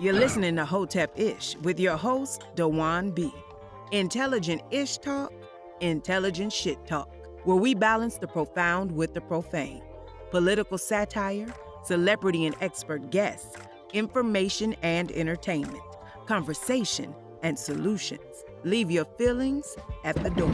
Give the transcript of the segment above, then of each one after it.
You're listening to Hotep Ish with your host, Dewan B. Intelligent Ish Talk, intelligent shit talk, where we balance the profound with the profane. Political satire, celebrity and expert guests, information and entertainment, conversation and solutions. Leave your feelings at the door.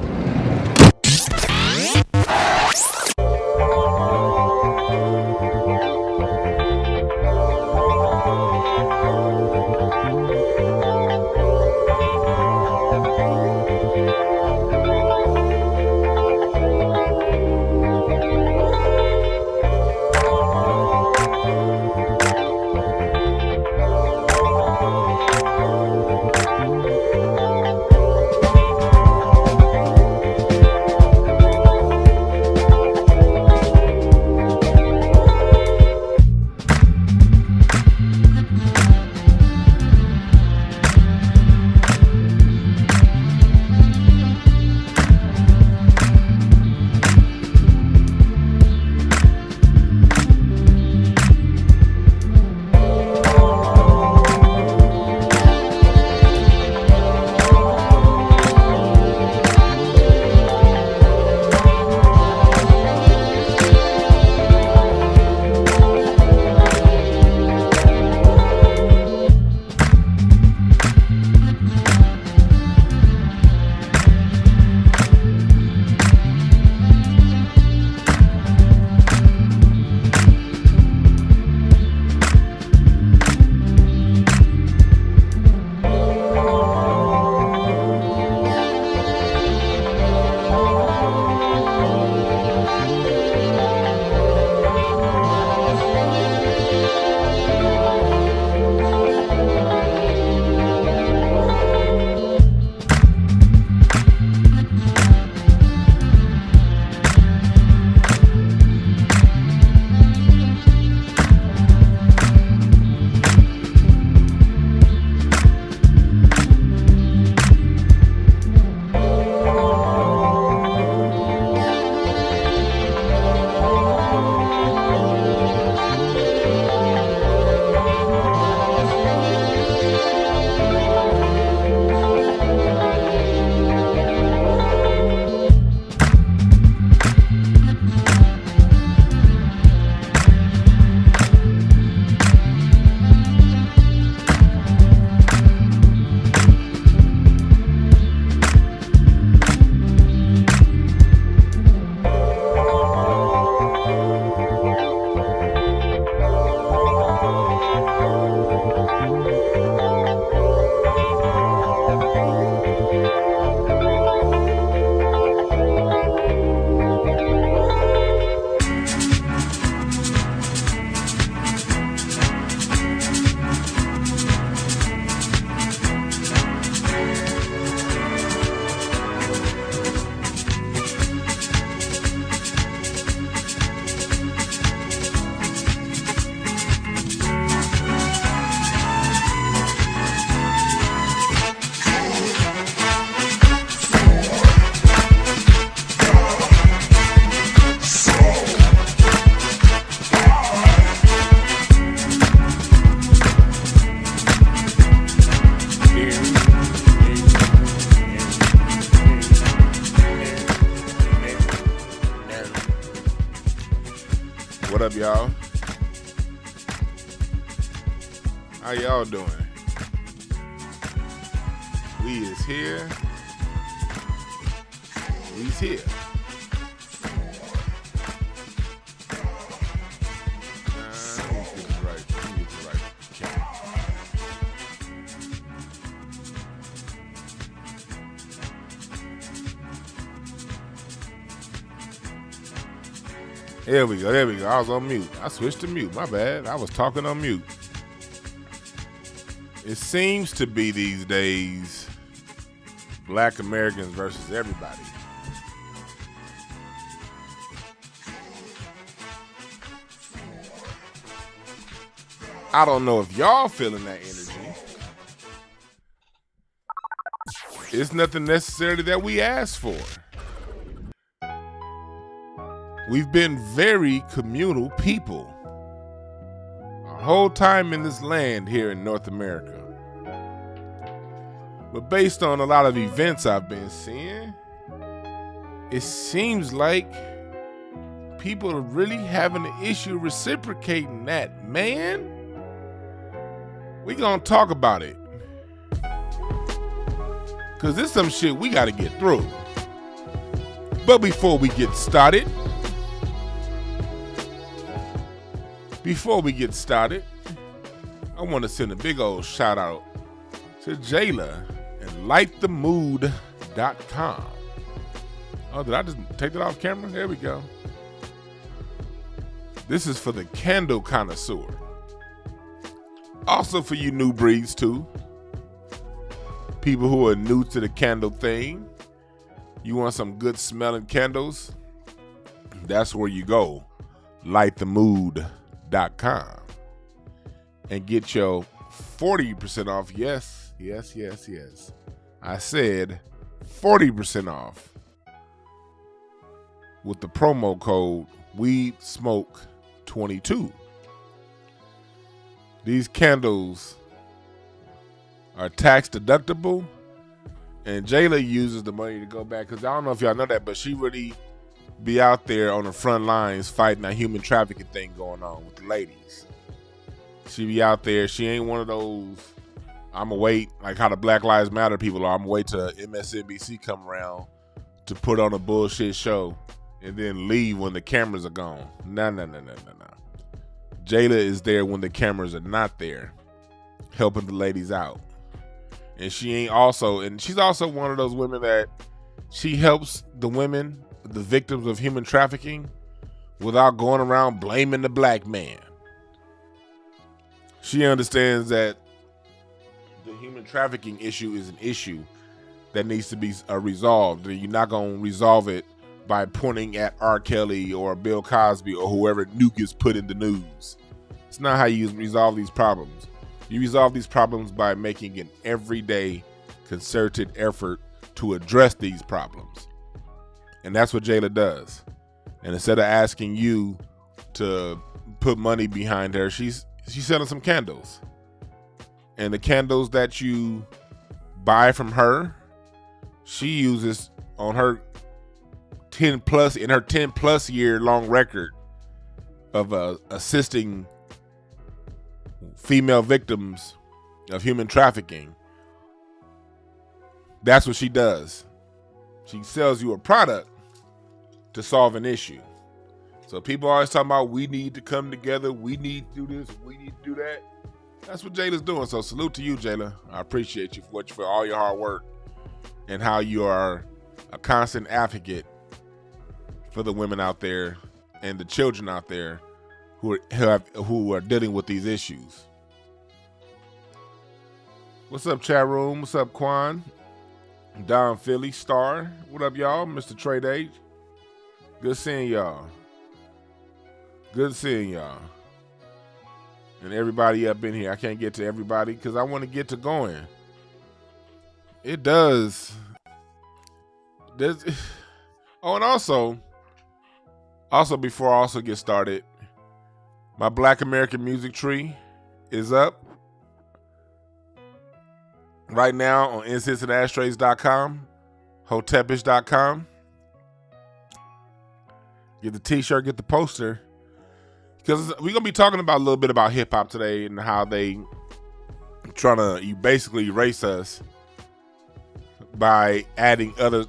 What up, y'all? How y'all doing? We is here. We's here. Let me get it right. Let me get it right. There we go. There we go. I was on mute. I switched to mute. My bad. I was talking on mute. It seems to be these days Black Americans versus everybody. I don't know if y'all feeling that energy. It's nothing necessarily that we asked for. We've been very communal people our whole time in this land here in North America. But based on a lot of events I've been seeing, it seems like people are really having an issue reciprocating that, man. We gonna talk about it. Cause this some shit we gotta get through. But before we get started, I want to send a big old shout out to Jayla and lightthemood.com. Oh, did I just take that off camera? There we go. This is for the candle connoisseur. Also for you new breeds too. People who are new to the candle thing. You want some good smelling candles? That's where you go. lightthemood.com and get your 40% off. Yes. I said 40% off with the promo code WeedSmoke22. These candles are tax deductible, and Jayla uses the money to go back, because I don't know if y'all know that, but she really be out there on the front lines fighting that human trafficking thing going on with the ladies. She be out there. She ain't one of those, I'ma wait, like how the Black Lives Matter people are, I'ma wait till MSNBC come around to put on a bullshit show and then leave when the cameras are gone. No. Jayla is there when the cameras are not there, helping the ladies out. And she's also one of those women that she helps the women, the victims of human trafficking, without going around blaming the black man. She understands that the human trafficking issue is an issue that needs to be resolved. You're not going to resolve it by pointing at R. Kelly or Bill Cosby or whoever new gets put in the news. It's not how you resolve these problems. You resolve these problems by making an everyday concerted effort to address these problems. And that's what Jayla does. And instead of asking you to put money behind her, she's selling some candles. And the candles that you buy from her, she uses on her 10 plus year long record of assisting female victims of human trafficking. That's what she does. She sells you a product to solve an issue. So people always talking about, we need to come together, we need to do this, we need to do that. That's what Jayla's doing. So salute to you, Jayla. I appreciate you for all your hard work and how you are a constant advocate for the women out there and the children out there who are dealing with these issues. What's up, chat room? What's up, Quan? Don Philly, Star. What up, y'all? Mr. Trade Age. Good seeing y'all. And everybody up in here. I can't get to everybody because I want to get to going. It does. Oh, and also before I also get started, my Black American music tree is up right now on incensandashtrays.com, hotepish.com. Get the t-shirt, get the poster. Because we're going to be talking about a little bit about hip-hop today and how they trying to basically erase us by adding other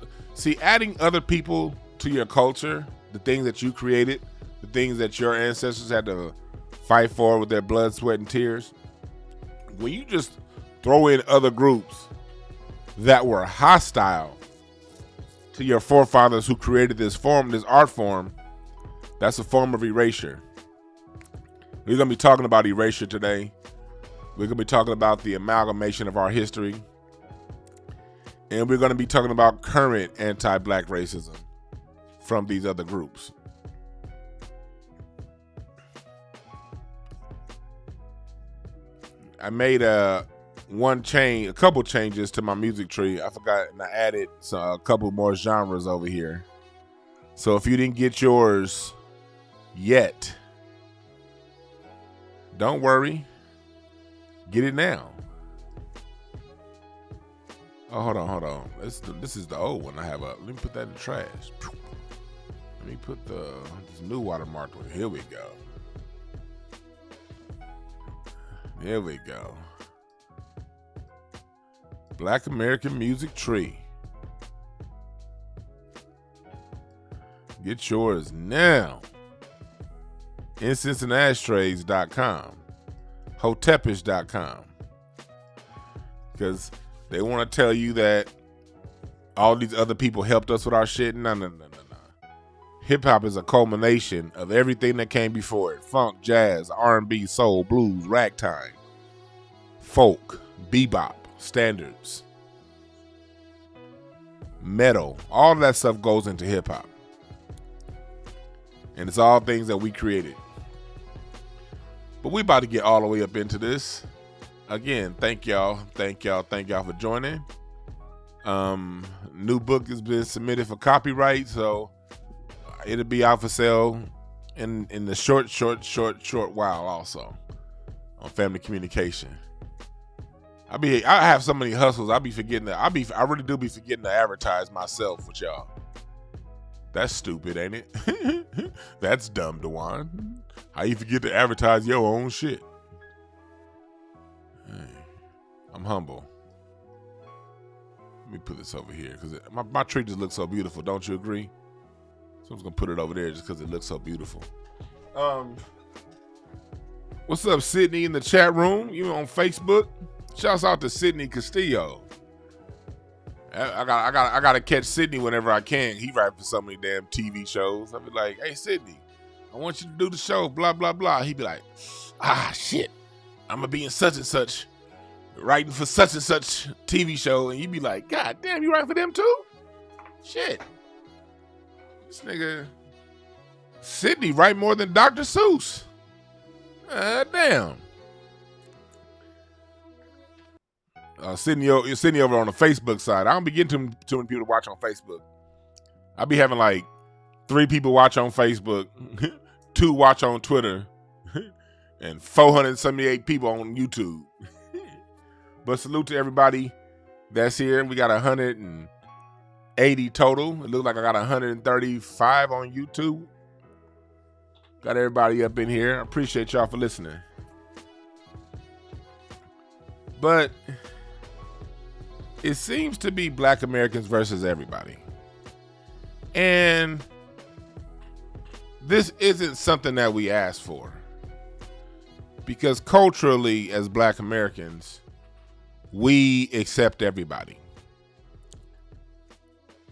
people to your culture, the things that you created, the things that your ancestors had to fight for with their blood, sweat, and tears. When you just throw in other groups that were hostile to your forefathers who created this art form, that's a form of erasure. We're going to be talking about erasure today. We're going to be talking about the amalgamation of our history. And we're going to be talking about current anti-black racism from these other groups. I made a couple changes to my music tree. I forgot, and I added a couple more genres over here. So if you didn't get yours yet, Don't worry. Get it now. Oh, hold on. This is the old one I have up. Let me put that in the trash. Let me put this new watermark one. Here we go. Here we go. Black American Music Tree. Get yours now. IncenseandAshtrays.com. Hotepish.com. Because they want to tell you that all these other people helped us with our shit. No. Hip hop is a culmination of everything that came before it. Funk, jazz, R&B, soul, blues, ragtime, folk, bebop, standards, metal. All that stuff goes into hip hop. And it's all things that we created. But we about to get all the way up into this. Again, thank y'all for joining. New book has been submitted for copyright, so it'll be out for sale in the short while also on Family Communication. I have so many hustles. I really do be forgetting to advertise myself with y'all. That's stupid, ain't it? That's dumb, DeJuan. How you forget to advertise your own shit? Hey, I'm humble. Let me put this over here because my tree just looks so beautiful. Don't you agree? So I'm just gonna put it over there just because it looks so beautiful. What's up, Sydney in the chat room? You on Facebook? Shouts out to Sydney Castillo. I gotta catch Sydney whenever I can. He writes for so many damn TV shows. I'll be like, hey Sydney, I want you to do the show, blah blah blah. He'd be like, shit, I'm gonna be in such and such, writing for such and such TV show, and you'd be like, God damn, you write for them too? Shit. This nigga Sydney write more than Dr. Seuss. Damn. Sydney over on the Facebook side. I don't be getting too many people to watch on Facebook. I be having like 3 people watch on Facebook, 2 watch on Twitter, and 478 people on YouTube. But salute to everybody that's here. We got 180 total. It looks like I got 135 on YouTube. Got everybody up in here. I appreciate y'all for listening. But it seems to be Black Americans versus everybody. And this isn't something that we asked for. Because culturally, as Black Americans, we accept everybody.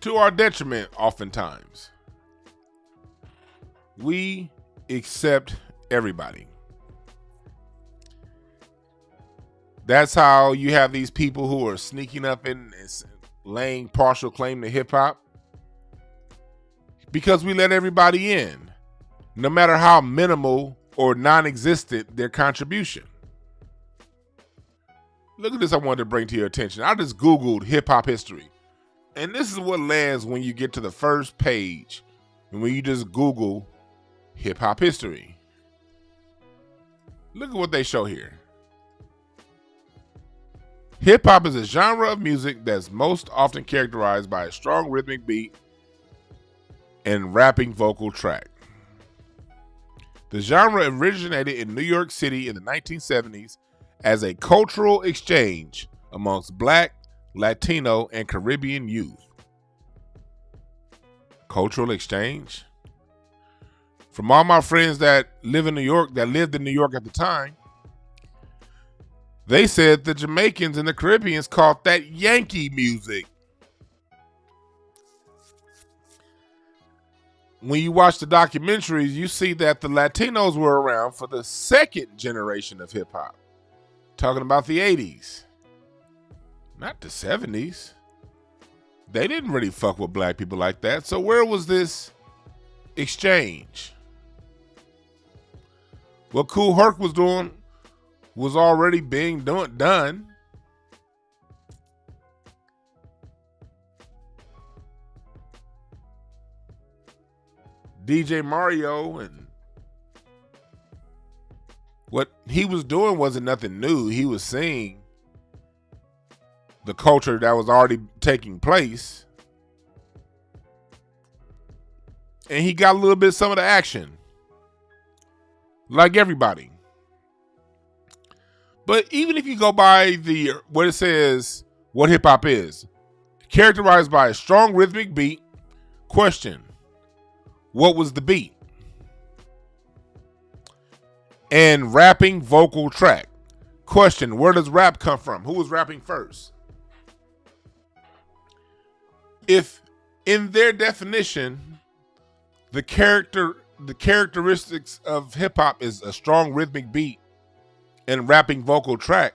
To our detriment, oftentimes. We accept everybody. That's how you have these people who are sneaking up and laying partial claim to hip hop. Because we let everybody in, no matter how minimal or non-existent their contribution. Look at this I wanted to bring to your attention. I just Googled hip hop history. And this is what lands when you get to the first page and when you just Google hip hop history. Look at what they show here. Hip hop is a genre of music that's most often characterized by a strong rhythmic beat and rapping vocal track. The genre originated in New York City in the 1970s as a cultural exchange amongst Black, Latino, and Caribbean youth. Cultural exchange? From all my friends that lived in New York at the time, they said the Jamaicans and the Caribbeans called that Yankee music. When you watch the documentaries, you see that the Latinos were around for the second generation of hip hop. Talking about the 80s. Not the 70s. They didn't really fuck with Black people like that. So where was this exchange? What Kool Herc was doing was already being done. DJ Mario and What he was doing wasn't nothing new. He was seeing the culture that was already taking place, and he got a little bit of some of the action, like everybody. But even if you go by what it says, what hip hop is, characterized by a strong rhythmic beat. Question: what was the beat? And rapping vocal track. Question: where does rap come from? Who was rapping first? If in their definition, the characteristics of hip hop is a strong rhythmic beat and rapping vocal track,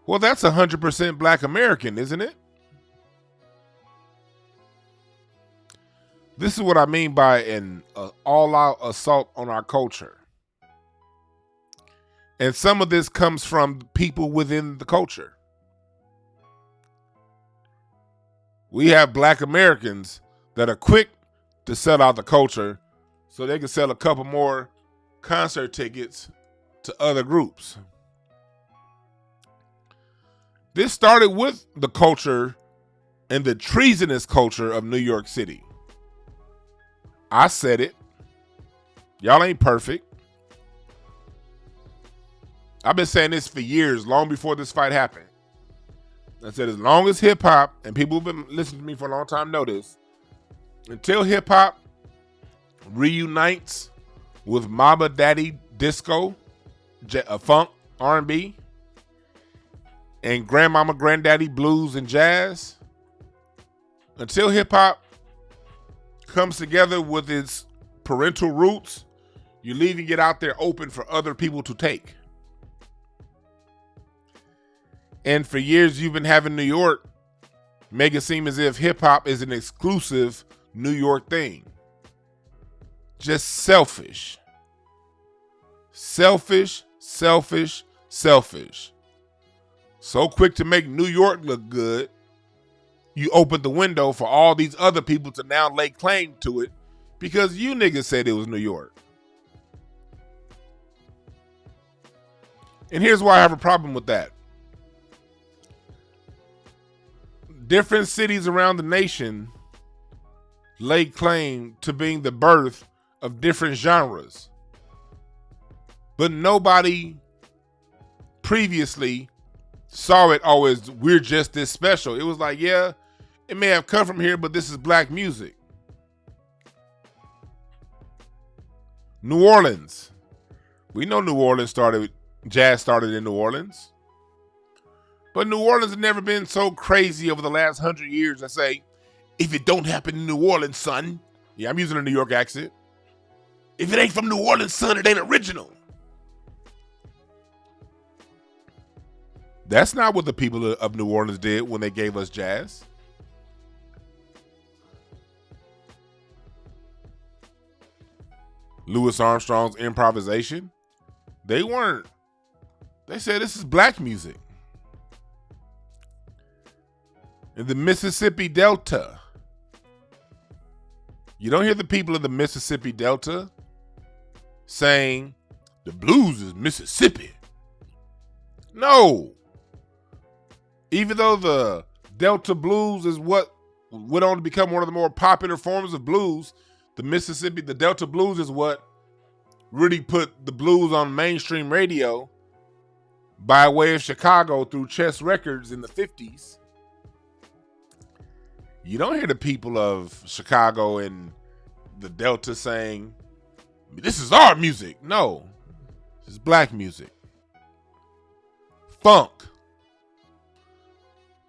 well, that's 100% Black American, isn't it? This is what I mean by an all-out assault on our culture. And some of this comes from people within the culture. We have Black Americans that are quick to sell out the culture so they can sell a couple more concert tickets to other groups. This started with the culture and the treasonous culture of New York City. I said it. Y'all ain't perfect. I've been saying this for years, long before this fight happened. I said as long as hip hop, and people who've been listening to me for a long time know this, until hip hop reunites with Mama Daddy Disco, funk, R&B, and Grandmama Granddaddy Blues and Jazz, until hip hop comes together with its parental roots, you're leaving it out there open for other people to take. And for years, you've been having New York make it seem as if hip hop is an exclusive New York thing. Just selfish. Selfish, selfish, selfish. So quick to make New York look good, you opened the window for all these other people to now lay claim to it because you niggas said it was New York. And here's why I have a problem with that. Different cities around the nation lay claim to being the birth of different genres. But nobody previously saw it always, we're just this special. It was like, yeah, it may have come from here, but this is Black music. New Orleans. We know jazz started in New Orleans. But New Orleans has never been so crazy over the last 100 years. I say, if it don't happen in New Orleans, son. Yeah, I'm using a New York accent. If it ain't from New Orleans, son, it ain't original. That's not what the people of New Orleans did when they gave us jazz. Louis Armstrong's improvisation. They said this is Black music. In the Mississippi Delta, you don't hear the people of the Mississippi Delta saying the blues is Mississippi. No. Even though the Delta blues is what went on to become one of the more popular forms of blues, the Delta blues is what really put the blues on mainstream radio by way of Chicago through Chess Records in the 50s. You don't hear the people of Chicago and the Delta saying, this is our music. No, it's Black music. Funk,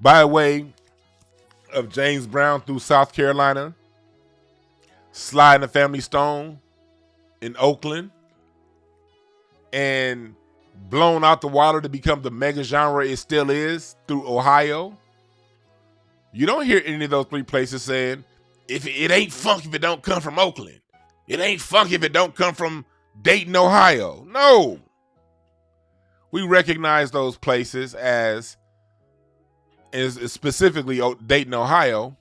by way of James Brown through South Carolina, Sly and the Family Stone in Oakland, and blown out the water to become the mega genre it still is through Ohio. You don't hear any of those three places saying, if it ain't funk if it don't come from Oakland. It ain't funk if it don't come from Dayton, Ohio. No. We recognize those places as specifically Dayton, Ohio.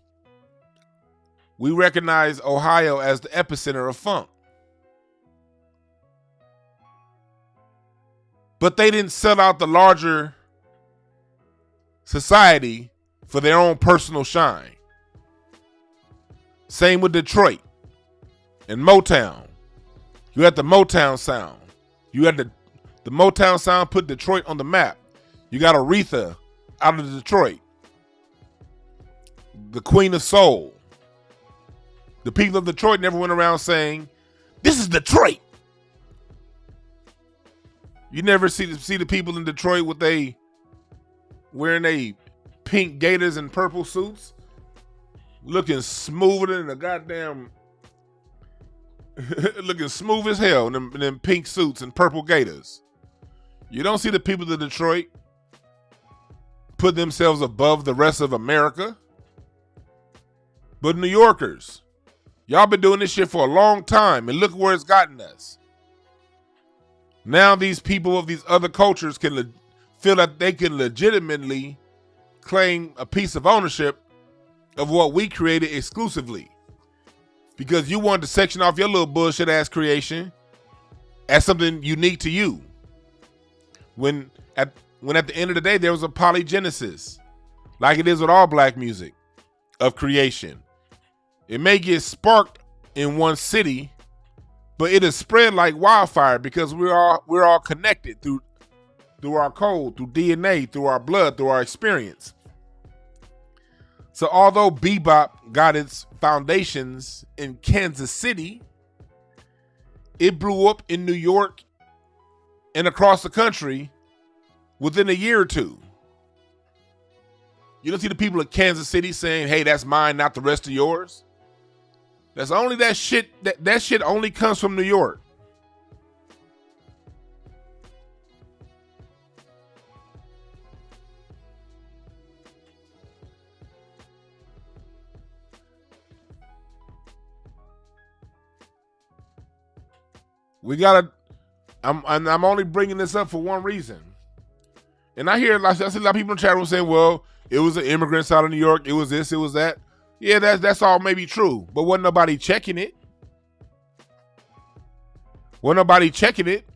We recognize Ohio as the epicenter of funk. but they didn't sell out the larger society for their own personal shine. Same with Detroit and Motown. You had the Motown sound. You had the Motown sound put Detroit on the map. You got Aretha out of Detroit, the Queen of Soul. The people of Detroit never went around saying, "This is Detroit." You never see the people in Detroit with wearing they pink gaiters and purple suits, looking smoother than a goddamn, looking smooth as hell in them pink suits and purple gaiters. You don't see the people of Detroit put themselves above the rest of America. But New Yorkers, y'all been doing this shit for a long time, and look where it's gotten us. Now these people of these other cultures can feel that they can legitimately claim a piece of ownership of what we created exclusively. Because you wanted to section off your little bullshit ass creation as something unique to you. When at the end of the day, there was a polygenesis, like it is with all black music, of creation. It may get sparked in one city, but it is spread like wildfire because we're all connected through our code, through DNA, through our blood, through our experience. So although bebop got its foundations in Kansas City, it blew up in New York and across the country within a year or two. You don't see the people of Kansas City saying, "Hey, that's mine, not the rest of yours." That's only that shit. That shit only comes from New York. We gotta. I'm only bringing this up for one reason. And I see a lot of people in the chat room saying, "Well, it was the immigrants out of New York. It was this. It was that." Yeah, that's all maybe true, but wasn't nobody checking it. Wasn't nobody checking it.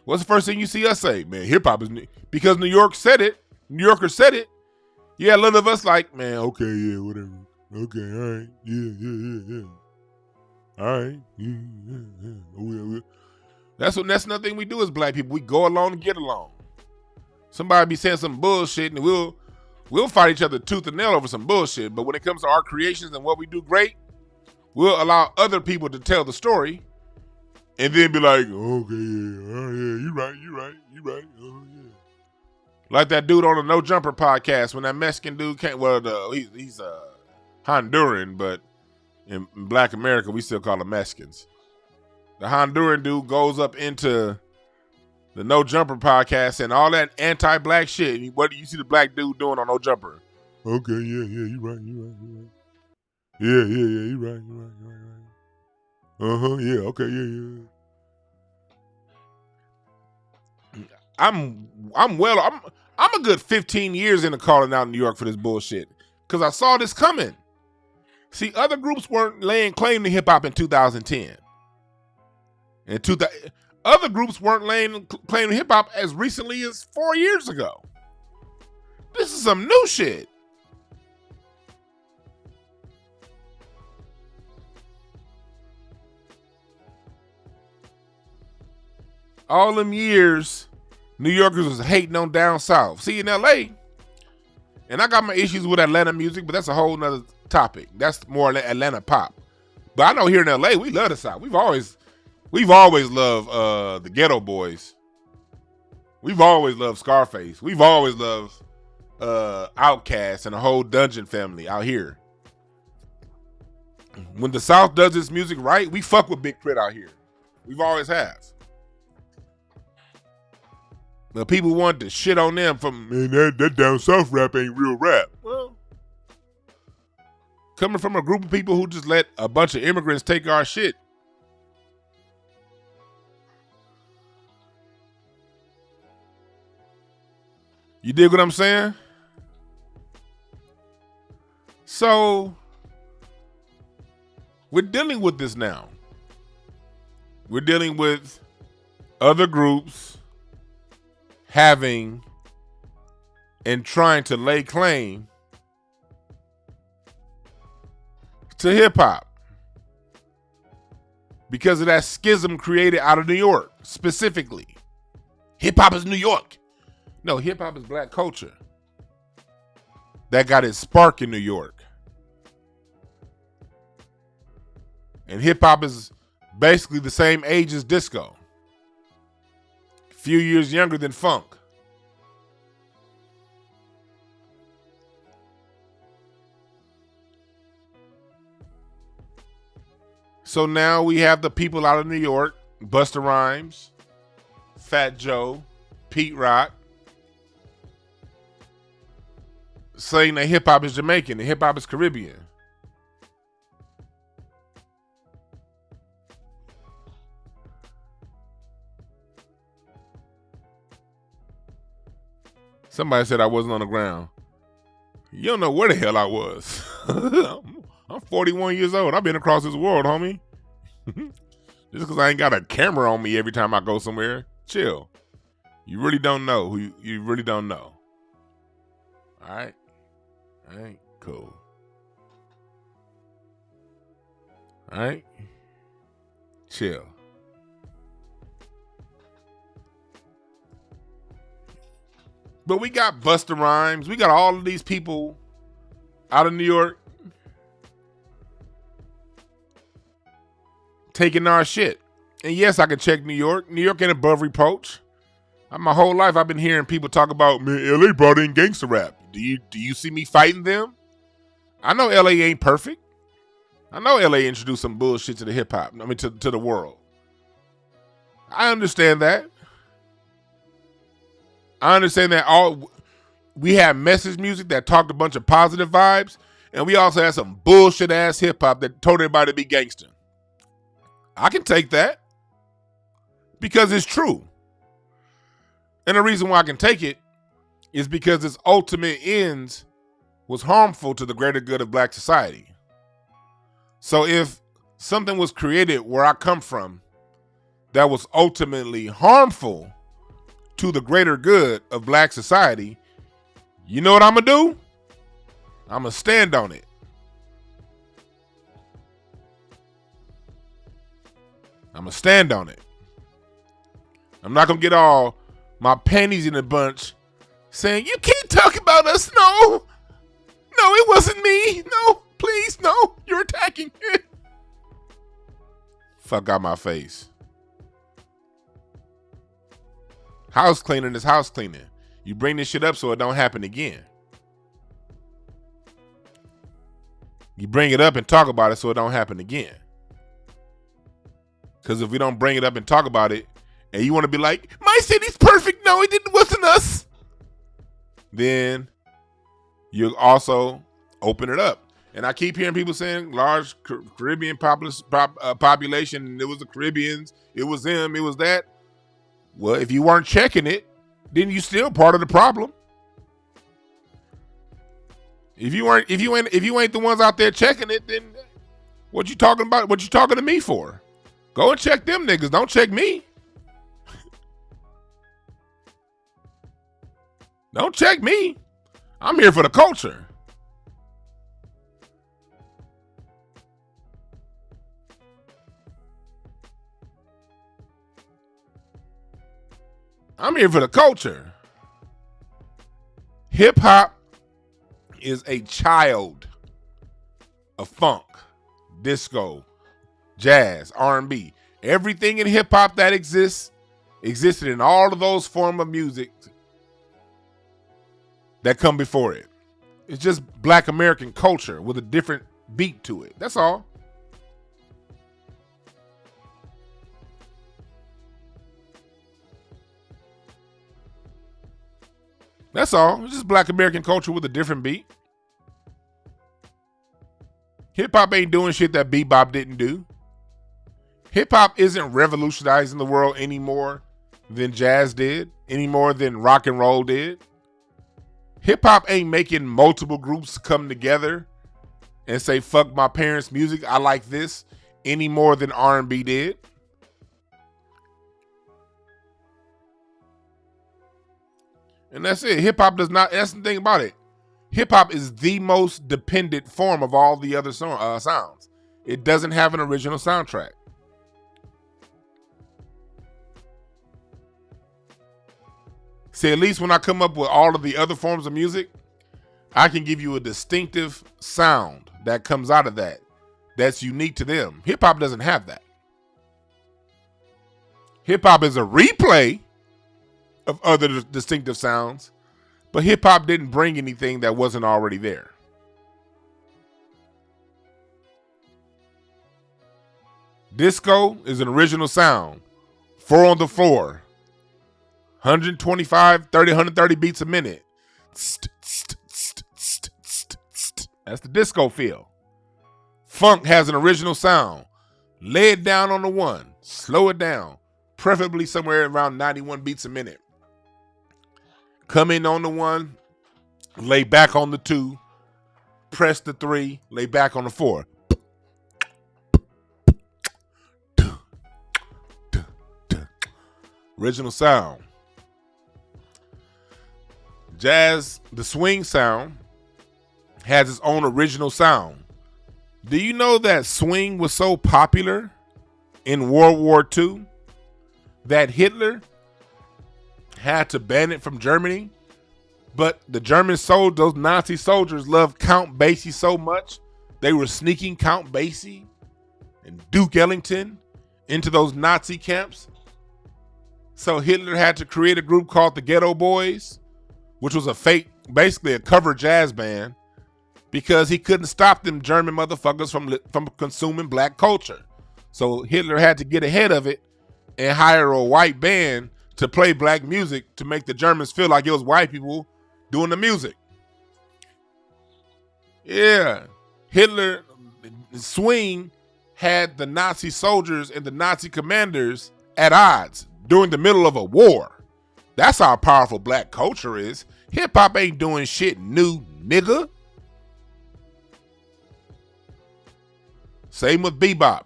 What's the first thing you see us say? Man, hip hop is new. Because New York said it. New Yorkers said it. Yeah, a lot of us like, man, okay, yeah, whatever. Okay, all right, yeah. All right, yeah. Oh, yeah. That's nothing we do as black people. We go along and get along. Somebody be saying some bullshit and we'll fight each other tooth and nail over some bullshit. But when it comes to our creations and what we do great, we'll allow other people to tell the story and then be like, okay, yeah, oh, yeah, you right, oh, yeah. Like that dude on the No Jumper podcast when that Mexican dude came, he's Honduran, but in Black America, we still call them Mexicans. The Honduran dude goes up into the No Jumper podcast and all that anti-black shit. What do you see the black dude doing on No Jumper? Okay, yeah, you right. Yeah, you right. Yeah, okay, yeah. I'm a good 15 years into calling out New York for this bullshit because I saw this coming. See, other groups weren't laying claim to hip hop in 2010. Other groups weren't laying claim to hip hop as recently as 4 years ago. This is some new shit. All them years, New Yorkers was hating on down south. See, in LA, and I got my issues with Atlanta music, but that's a whole nother topic. That's more Atlanta pop. But I know here in LA, we love the South. We've always loved the Ghetto Boys. We've always loved Scarface. We've always loved Outkast and the whole Dungeon family out here. When the South does its music right, we fuck with Big Crit out here. We've always have. Now people want to shit on them from, man, that down south rap ain't real rap. Well, coming from a group of people who just let a bunch of immigrants take our shit. You dig what I'm saying? So, we're dealing with this now. We're dealing with other groups having and trying to lay claim to hip hop because of that schism created out of New York specifically. Hip hop is New York. No, hip hop is black culture that got its spark in New York. And hip hop is basically the same age as disco. A few years younger than funk. So now we have the people out of New York, Busta Rhymes, Fat Joe, Pete Rock, saying that hip hop is Jamaican and hip hop is Caribbean. Somebody said I wasn't on the ground. You don't know where the hell I was. I'm 41 years old. I've been across this world, homie. Just because I ain't got a camera on me every time I go somewhere. Chill. You really don't know who you really don't know. All right? All right? Cool. All right? Chill. But we got Busta Rhymes. We got all of these people out of New York taking our shit. And yes, I can check New York. New York ain't above reproach. My whole life I've been hearing people talk about, man, LA brought in gangster rap. Do you see me fighting them? I know LA ain't perfect. I know LA introduced some bullshit to the hip hop. I mean to the world. I understand that. I understand that we had message music that talked a bunch of positive vibes, and we also had some bullshit ass hip hop that told everybody to be gangster. I can take that because it's true. And the reason why I can take it is because its ultimate ends was harmful to the greater good of black society. So if something was created where I come from that was ultimately harmful to the greater good of black society, you know what I'm going to do? I'm going to stand on it. I'm going to stand on it. I'm not going to get all my panties in a bunch saying, you can't talk about us. No, it wasn't me. No, please, no, you're attacking. Fuck out my face. House cleaning is house cleaning. You bring this shit up so it don't happen again. You bring it up and talk about it so it don't happen again. Because if we don't bring it up and talk about it, and you want to be like, my city's perfect, no, it wasn't us, then you also open it up. And I keep hearing people saying large Caribbean population, and it was the Caribbeans, it was them, it was that. Well, if you weren't checking it, then you still part of the problem. If you ain't the ones out there checking it, then what you talking about? What you talking to me for? Go and check them niggas. Don't check me. Don't check me. I'm here for the culture. I'm here for the culture. Hip hop is a child of funk, disco, jazz, R&B. Everything in hip hop that existed in all of those forms of music that come before it. It's just black American culture with a different beat to it. That's all. That's all. It's just black American culture with a different beat. Hip hop ain't doing shit that bebop didn't do. Hip hop isn't revolutionizing the world any more than jazz did, any more than rock and roll did. Hip hop ain't making multiple groups come together and say, fuck my parents' music, I like this, any more than R&B did. And that's it. Hip hop does not. That's the thing about it. Hip hop is the most dependent form of all the other sounds. It doesn't have an original soundtrack. See, at least when I come up with all of the other forms of music, I can give you a distinctive sound that comes out of that that's unique to them. Hip hop doesn't have that. Hip hop is a replay of other distinctive sounds, but hip hop didn't bring anything that wasn't already there. Disco is an original sound. 4 on the floor. 125, 30, 130 beats a minute. That's the disco feel. Funk has an original sound. Lay it down on the 1. Slow it down. Preferably somewhere around 91 beats a minute. Come in on the 1. Lay back on the 2. Press the 3. Lay back on the 4. Original sound. Jazz, the swing sound, has its own original sound. Do you know that swing was so popular in World War II that Hitler had to ban it from Germany? But the German soldiers, those Nazi soldiers, loved Count Basie so much, they were sneaking Count Basie and Duke Ellington into those Nazi camps. So Hitler had to create a group called the Ghetto Boys, which was a fake, basically a cover jazz band, because he couldn't stop them German motherfuckers from consuming black culture. So Hitler had to get ahead of it and hire a white band to play black music to make the Germans feel like it was white people doing the music. Yeah, Hitler swing had the Nazi soldiers and the Nazi commanders at odds during the middle of a war. That's how powerful black culture is. Hip hop ain't doing shit new, nigga. Same with bebop.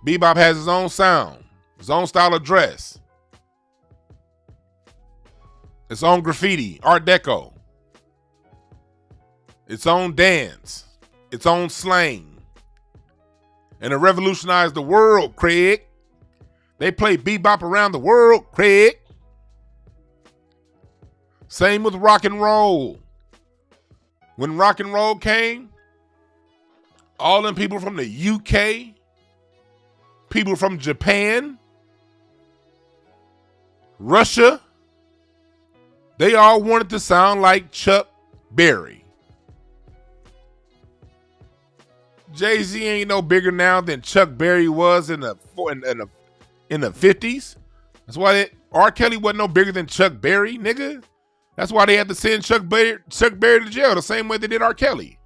Bebop has its own sound, its own style of dress, its own graffiti, Art Deco, its own dance, its own slang. And it revolutionized the world, Craig. They play bebop around the world, Craig. Same with rock and roll. When rock and roll came, all them people from the UK, people from Japan, Russia, they all wanted to sound like Chuck Berry. Jay-Z ain't no bigger now than Chuck Berry was in the 50s. That's why R. Kelly wasn't no bigger than Chuck Berry, nigga. That's why they had to send Chuck Berry to jail the same way they did R. Kelly.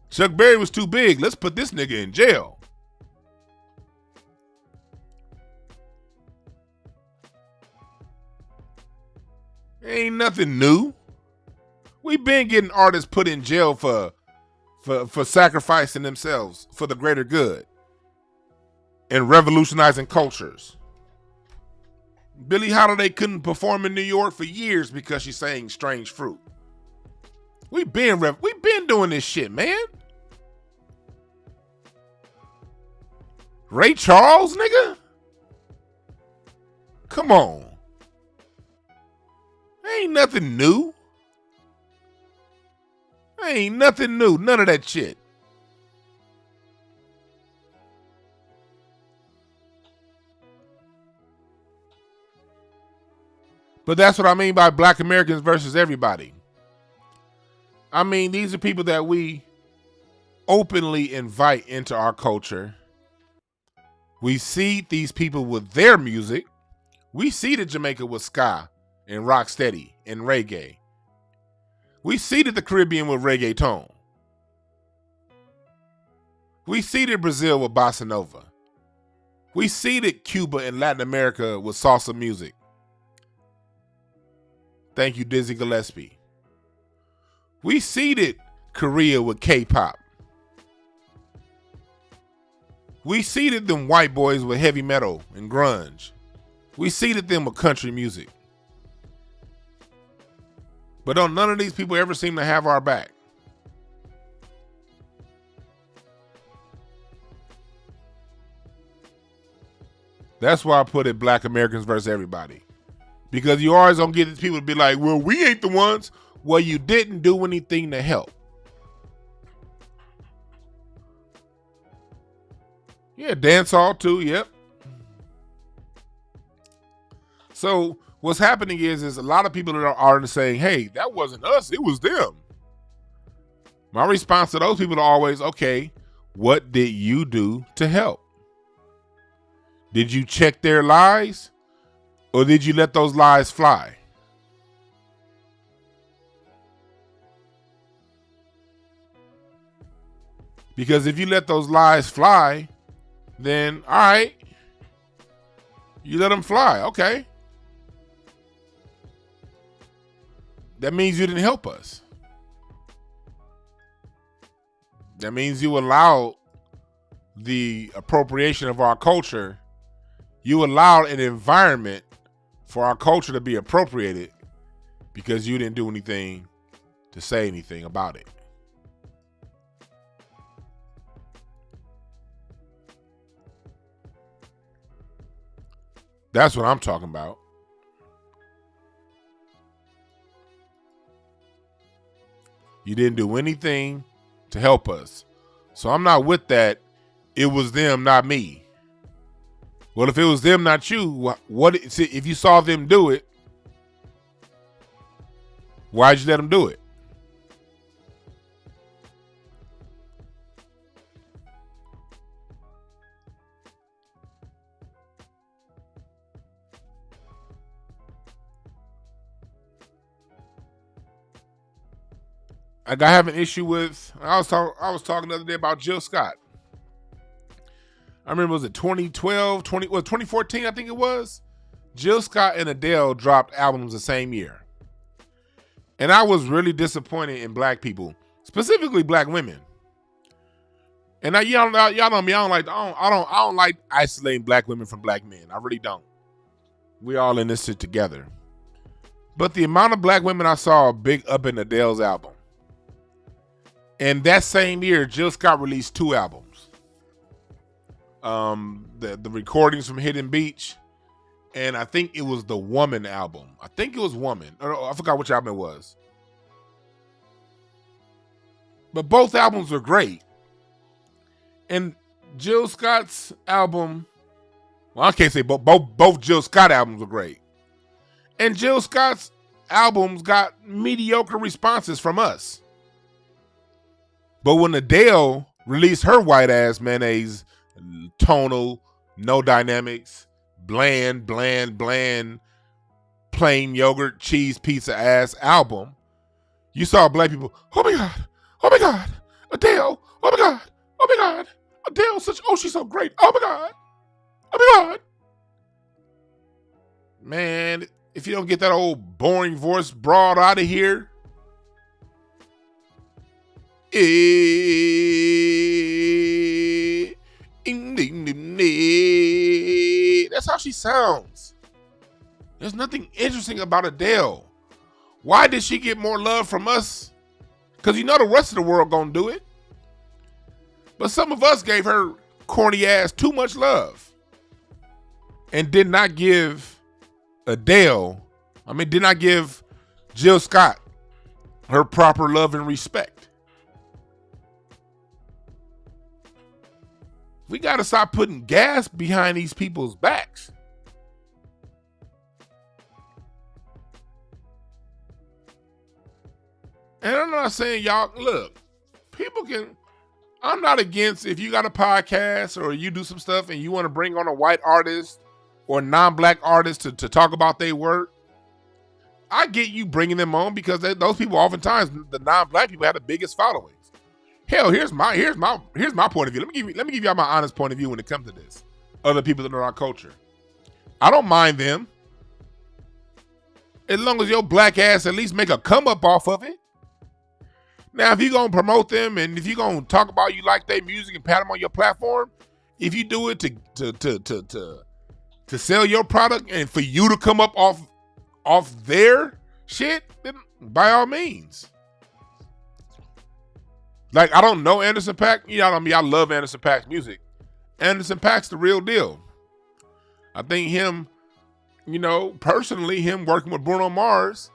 Chuck Berry was too big. Let's put this nigga in jail. Ain't nothing new. We've been getting artists put in jail for sacrificing themselves for the greater good and revolutionizing cultures. Billie Holiday couldn't perform in New York for years because she sang Strange Fruit. We've been doing this shit, man. Ray Charles, nigga? Come on. Ain't nothing new. Ain't nothing new. None of that shit. But that's what I mean by black Americans versus everybody. I mean, these are people that we openly invite into our culture. We see these people with their music. We see that Jamaica with ska and rocksteady and reggae. We seeded the Caribbean with reggaeton. We seeded Brazil with bossa nova. We seeded Cuba and Latin America with salsa music. Thank you, Dizzy Gillespie. We seeded Korea with K-pop. We seeded them white boys with heavy metal and grunge. We seeded them with country music. But don't none of these people ever seem to have our back. That's why I put it Black Americans versus everybody. Because you always gonna get these people to be like, well, we ain't the ones. Well, you didn't do anything to help. Yeah, dance hall too, yep. So what's happening is a lot of people are saying, hey, that wasn't us, it was them. My response to those people are always, okay, what did you do to help? Did you check their lies? Or did you let those lies fly? Because if you let those lies fly, then all right, you let them fly. Okay. That means you didn't help us. That means you allowed the appropriation of our culture. You allowed an environment for our culture to be appropriated because you didn't do anything to say anything about it. That's what I'm talking about. You didn't do anything to help us. So I'm not with that. It was them, not me. Well, if it was them, not you, if you saw them do it, why'd you let them do it? I have an issue with. I was talking the other day about Jill Scott. I remember, was it 2014? I think it was. Jill Scott and Adele dropped albums the same year, and I was really disappointed in black people, specifically black women. And y'all know me. I don't like isolating black women from black men. I really don't. We all in this shit together. But the amount of black women I saw big up in Adele's album. And that same year, Jill Scott released 2 albums. The recordings from Hidden Beach, and I think it was the Woman album. I think it was Woman. I forgot which album it was. But both albums were great. And Jill Scott's album, well, I can't say both Jill Scott albums were great. And Jill Scott's albums got mediocre responses from us. But when Adele released her white ass mayonnaise, tonal, no dynamics, bland, plain yogurt, cheese, pizza ass album, you saw black people, oh my God, Adele, oh my God, Adele, she's so great, oh my God. Man, if you don't get that old boring voice broad out of here, that's how she sounds. There's nothing interesting about Adele. Why did she get more love from us? Because you know the rest of the world gonna do it. But some of us gave her corny ass too much love and did not give did not give Jill Scott her proper love and respect. We got to stop putting gas behind these people's backs. And I'm not saying y'all, look, people can, I'm not against if you got a podcast or you do some stuff and you want to bring on a white artist or non-black artist to talk about their work. I get you bringing them on because those people oftentimes, the non-black people, have the biggest followings. Hell, here's my point of view. Let me give y'all my honest point of view when it comes to this. Other people that know our culture. I don't mind them. As long as your black ass at least make a come up off of it. Now, if you're going to promote them and if you're going to talk about you like their music and pat them on your platform, if you do it to to sell your product and for you to come up off their shit, then by all means. Like, I don't know Anderson .Paak. You know what I mean? I love Anderson .Paak's music. Anderson .Paak's the real deal. I think him, you know, personally, him working with Bruno Mars,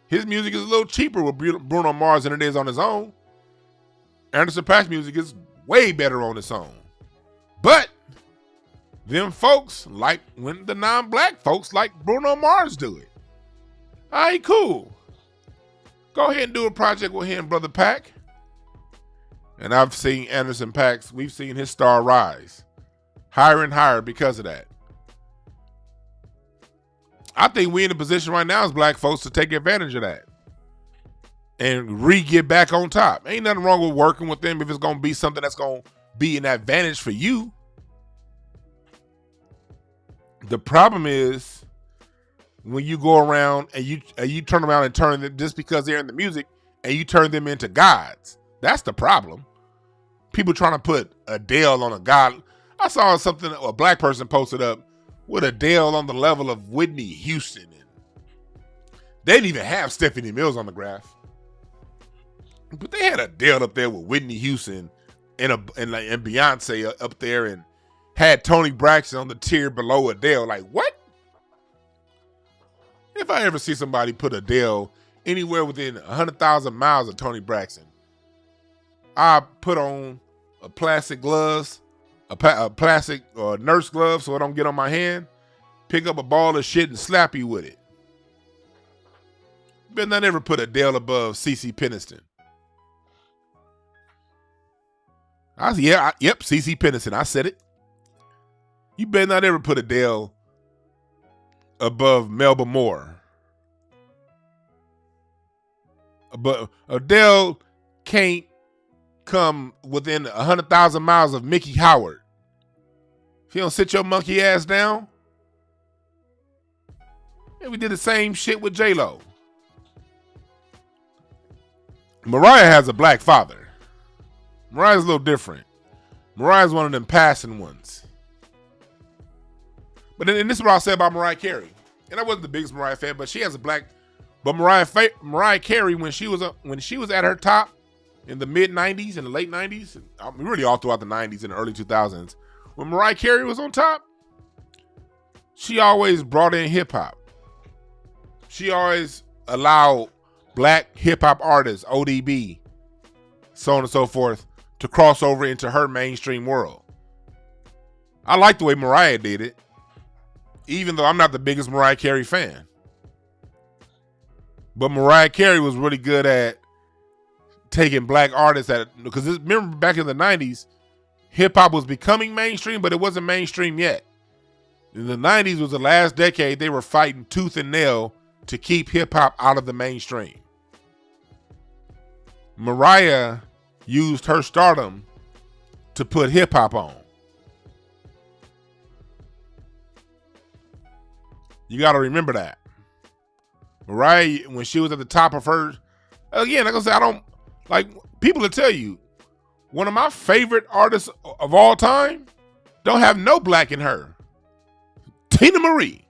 his music is a little cheaper with Bruno Mars than it is on his own. Anderson .Paak's music is way better on its own. But them folks like when the non-black folks like Bruno Mars do it. All right, cool. Go ahead and do a project with him, Brother Paak. And I've seen Anderson .Paak's, we've seen his star rise higher and higher because of that. I think we in a position right now as black folks to take advantage of that and get back on top. Ain't nothing wrong with working with them if it's going to be something that's going to be an advantage for you. The problem is when you go around and you turn around and turn them just because they're in the music and you turn them into gods. That's the problem. People trying to put Adele on a god. I saw something a black person posted up with Adele on the level of Whitney Houston. They didn't even have Stephanie Mills on the graph. But they had Adele up there with Whitney Houston and Beyonce up there and had Toni Braxton on the tier below Adele. Like, what? If I ever see somebody put Adele anywhere within 100,000 miles of Toni Braxton, I put on a plastic gloves, a plastic nurse glove so it don't get on my hand, pick up a ball of shit and slap you with it. Better not ever put Adele above CeCe Peniston. Yep, CeCe Peniston. I said it. You better not ever put Adele above Melba Moore. But Adele can't come within 100,000 miles of Mickey Howard. If you don't sit your monkey ass down. And we did the same shit with J-Lo. Mariah has a black father. Mariah's a little different. Mariah's one of them passing ones. But then, and this is what I'll say about Mariah Carey. And I wasn't the biggest Mariah fan, but she has a black. But Mariah Carey, when she was at her top in the mid '90s and the late '90s, I mean, really all throughout the '90s and the early 2000s, when Mariah Carey was on top, she always brought in hip hop. She always allowed black hip hop artists, ODB, so on and so forth, to cross over into her mainstream world. I like the way Mariah did it, even though I'm not the biggest Mariah Carey fan. But Mariah Carey was really good at taking black artists because remember back in the 90s, hip hop was becoming mainstream, but it wasn't mainstream yet. In the 90s was the last decade they were fighting tooth and nail to keep hip hop out of the mainstream. Mariah used her stardom to put hip hop on. You got to remember that. Mariah, when she was at the top of her, again, like I said, I don't like people to tell you, one of my favorite artists of all time don't have no black in her. Tina Marie.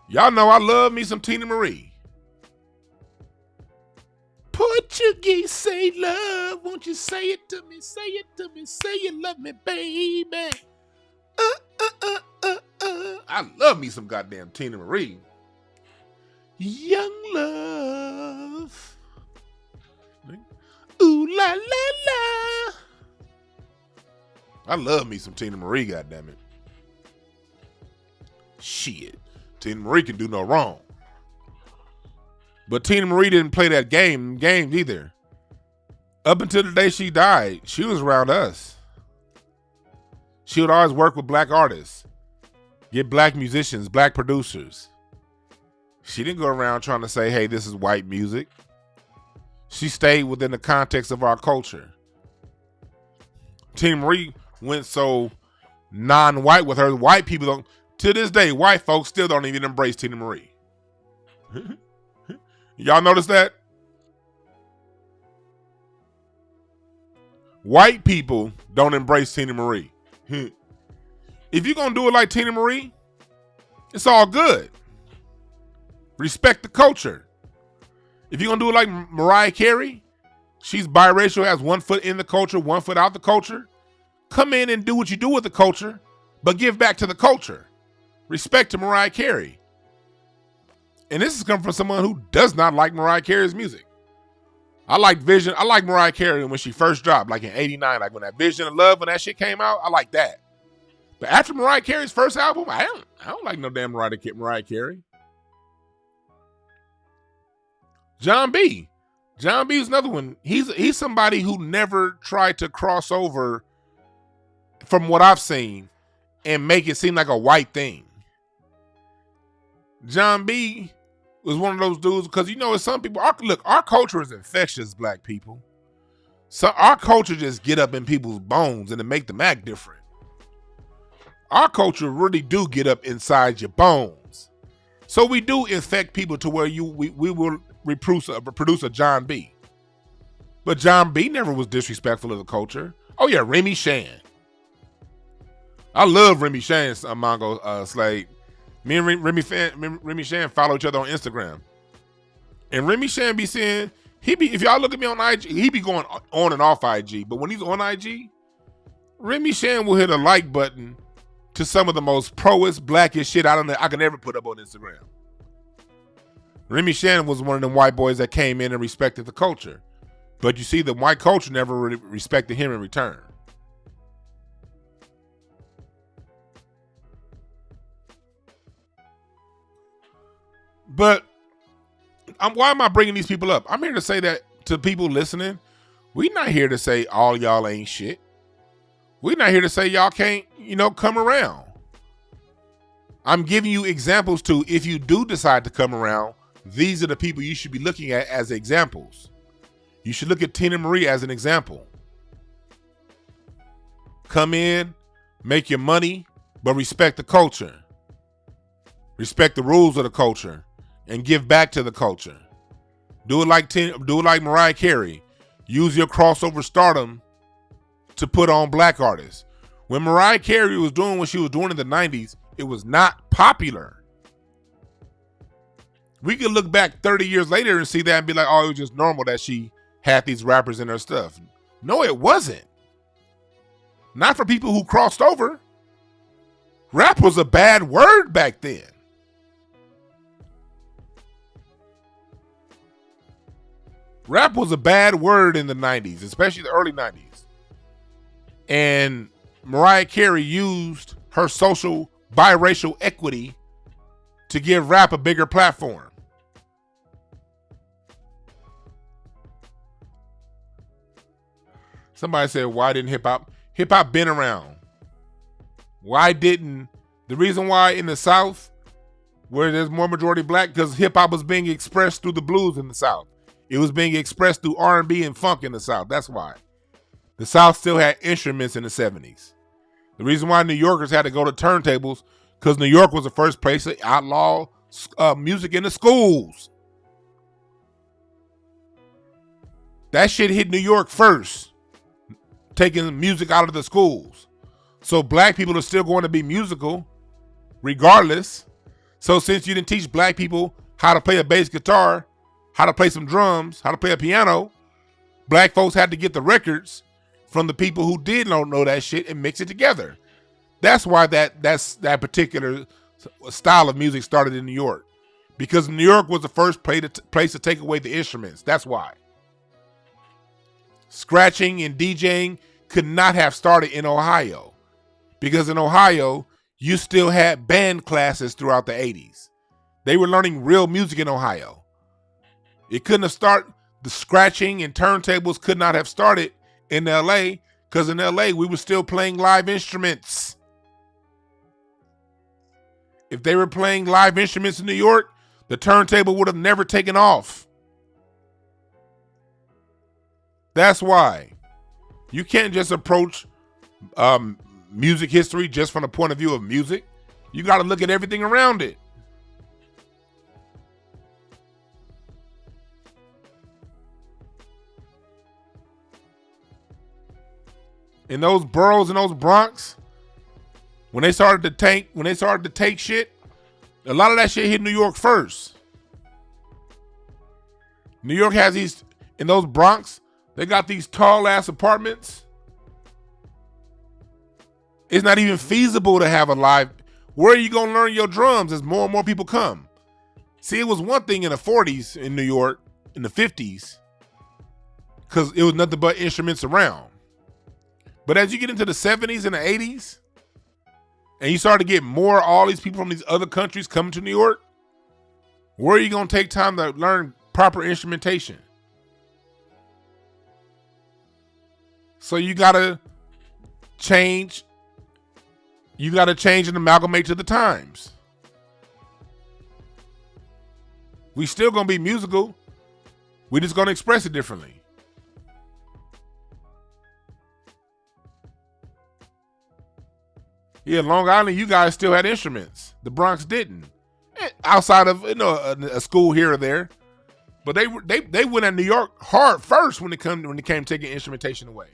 Y'all know I love me some Tina Marie. Portuguese say love, won't you say it to me, say you love me, baby. I love me some goddamn Tina Marie. Young love. Ooh la la la. I love me some Tina Marie, goddammit. Shit. Tina Marie can do no wrong. But Tina Marie didn't play that game either. Up until the day she died, she was around us. She would always work with black artists, get black musicians, black producers. She didn't go around trying to say, hey, this is white music. She stayed within the context of our culture. Tina Marie went so non-white with her. White people don't, to this day, white folks still don't even embrace Tina Marie. Y'all notice that? White people don't embrace Tina Marie. If you're gonna do it like Tina Marie, it's all good. Respect the culture. If you're gonna do it like Mariah Carey, she's biracial, has 1 foot in the culture, 1 foot out the culture. Come in and do what you do with the culture, but give back to the culture. Respect to Mariah Carey. And this is coming from someone who does not like Mariah Carey's music. I like Vision. I like Mariah Carey when she first dropped, like in '89, like when that Vision of Love, when that shit came out, I like that. But after Mariah Carey's first album, I don't like no damn Mariah Carey. John B. John B is another one. He's somebody who never tried to cross over, from what I've seen, and make it seem like a white thing. John B was one of those dudes, because you know, some people, our culture is infectious, black people. So our culture just get up in people's bones and it make them act different. Our culture really do get up inside your bones. So we do infect people to where we will produce a John B. But John B never was disrespectful of the culture. Oh yeah, Remy Shan. I love Remy Shan, Mongo Slade. Me and Remy Shan follow each other on Instagram. And Remy Shan be saying, if y'all look at me on IG, he be going on and off IG. But when he's on IG, Remy Shan will hit a like button to some of the most proest, blackest shit I can ever put up on Instagram. Remy Shan was one of them white boys that came in and respected the culture. But you see, the white culture never really respected him in return. But why am I bringing these people up? I'm here to say that to people listening, we're not here to say all y'all ain't shit. We're not here to say y'all can't, come around. I'm giving you examples to, if you do decide to come around, these are the people you should be looking at as examples. You should look at Tina Marie as an example. Come in, make your money, but respect the culture. Respect the rules of the culture. And give back to the culture. Do it like Mariah Carey. Use your crossover stardom to put on black artists. When Mariah Carey was doing what she was doing in the 90s, it was not popular. We could look back 30 years later and see that and be like, oh, it was just normal that she had these rappers in her stuff. No, it wasn't. Not for people who crossed over. Rap was a bad word back then. Rap was a bad word in the 90s, especially the early 90s. And Mariah Carey used her social biracial equity to give rap a bigger platform. Somebody said, why didn't hip-hop been around? The reason why in the South, where there's more majority black, because hip-hop was being expressed through the blues in the South. It was being expressed through R&B and funk in the South. That's why. The South still had instruments in the 70s. The reason why New Yorkers had to go to turntables, because New York was the first place to outlaw music in the schools. That shit hit New York first, taking music out of the schools. So black people are still going to be musical, regardless. So since you didn't teach black people how to play a bass guitar, how to play some drums, how to play a piano, black folks had to get the records from the people who did not know that shit and mix it together. That's why that particular style of music started in New York. Because New York was the first place to take away the instruments. That's why. Scratching and DJing could not have started in Ohio. Because in Ohio, you still had band classes throughout the 80s. They were learning real music in Ohio. It couldn't have started, the scratching and turntables could not have started in LA, because in LA we were still playing live instruments. If they were playing live instruments in New York, the turntable would have never taken off. That's why. You can't just approach music history just from the point of view of music. You got to look at everything around it. In those boroughs and those Bronx, When they started to take shit, a lot of that shit hit New York first. New York has these, in those Bronx, they got these tall ass apartments. It's not even feasible to have a live. Where are you gonna learn your drums as more and more people come? See, it was one thing in the 40s in New York, in the 50s, because it was nothing but instruments around. But as you get into the 70s and the 80s, and you start to get all these people from these other countries coming to New York, where are you going to take time to learn proper instrumentation? So you got to change. You got to change and amalgamate to the times. We still going to be musical. We're just going to express it differently. Yeah, Long Island, you guys still had instruments. The Bronx didn't. Outside of a school here or there, but they went at New York hard first when it came taking instrumentation away.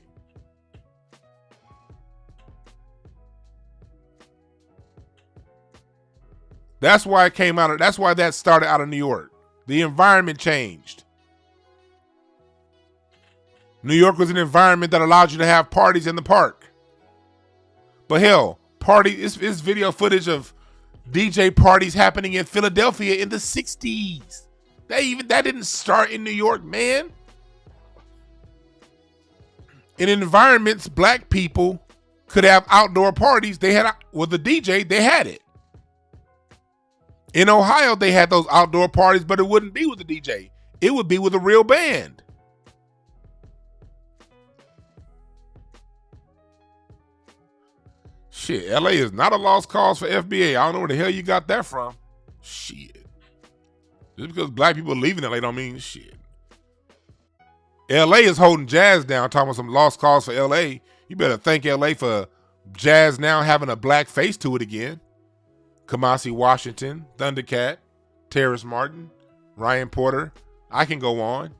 That's why it came out of. That's why that started out of New York. The environment changed. New York was an environment that allowed you to have parties in the park. But hell, it's video footage of DJ parties happening in Philadelphia in the 60s. That didn't start in New York, man. In environments, black people could have outdoor parties. They had with the DJ, they had it. In Ohio, they had those outdoor parties, but it wouldn't be with the DJ. It would be with a real band. Shit, LA is not a lost cause for FBA. I don't know where the hell you got that from. Shit. Just because black people are leaving LA don't mean shit. LA is holding jazz down, talking about some lost cause for LA. You better thank LA for jazz now having a black face to it again. Kamasi Washington, Thundercat, Terrace Martin, Ryan Porter. I can go on.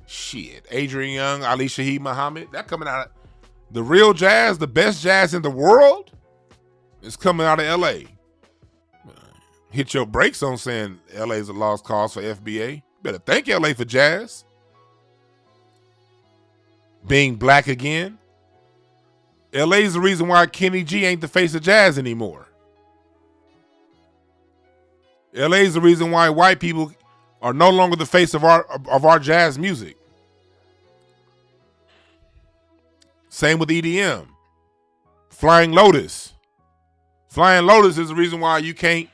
Shit. Adrian Young, Ali Shaheed Muhammad. That coming out of the real jazz, the best jazz in the world is coming out of LA. Hit your brakes on saying LA is a lost cause for FBA. Better thank LA for jazz. Being black again. LA is the reason why Kenny G ain't the face of jazz anymore. LA is the reason why white people are no longer the face of our jazz music. Same with EDM. Flying Lotus. Flying Lotus is the reason why you can't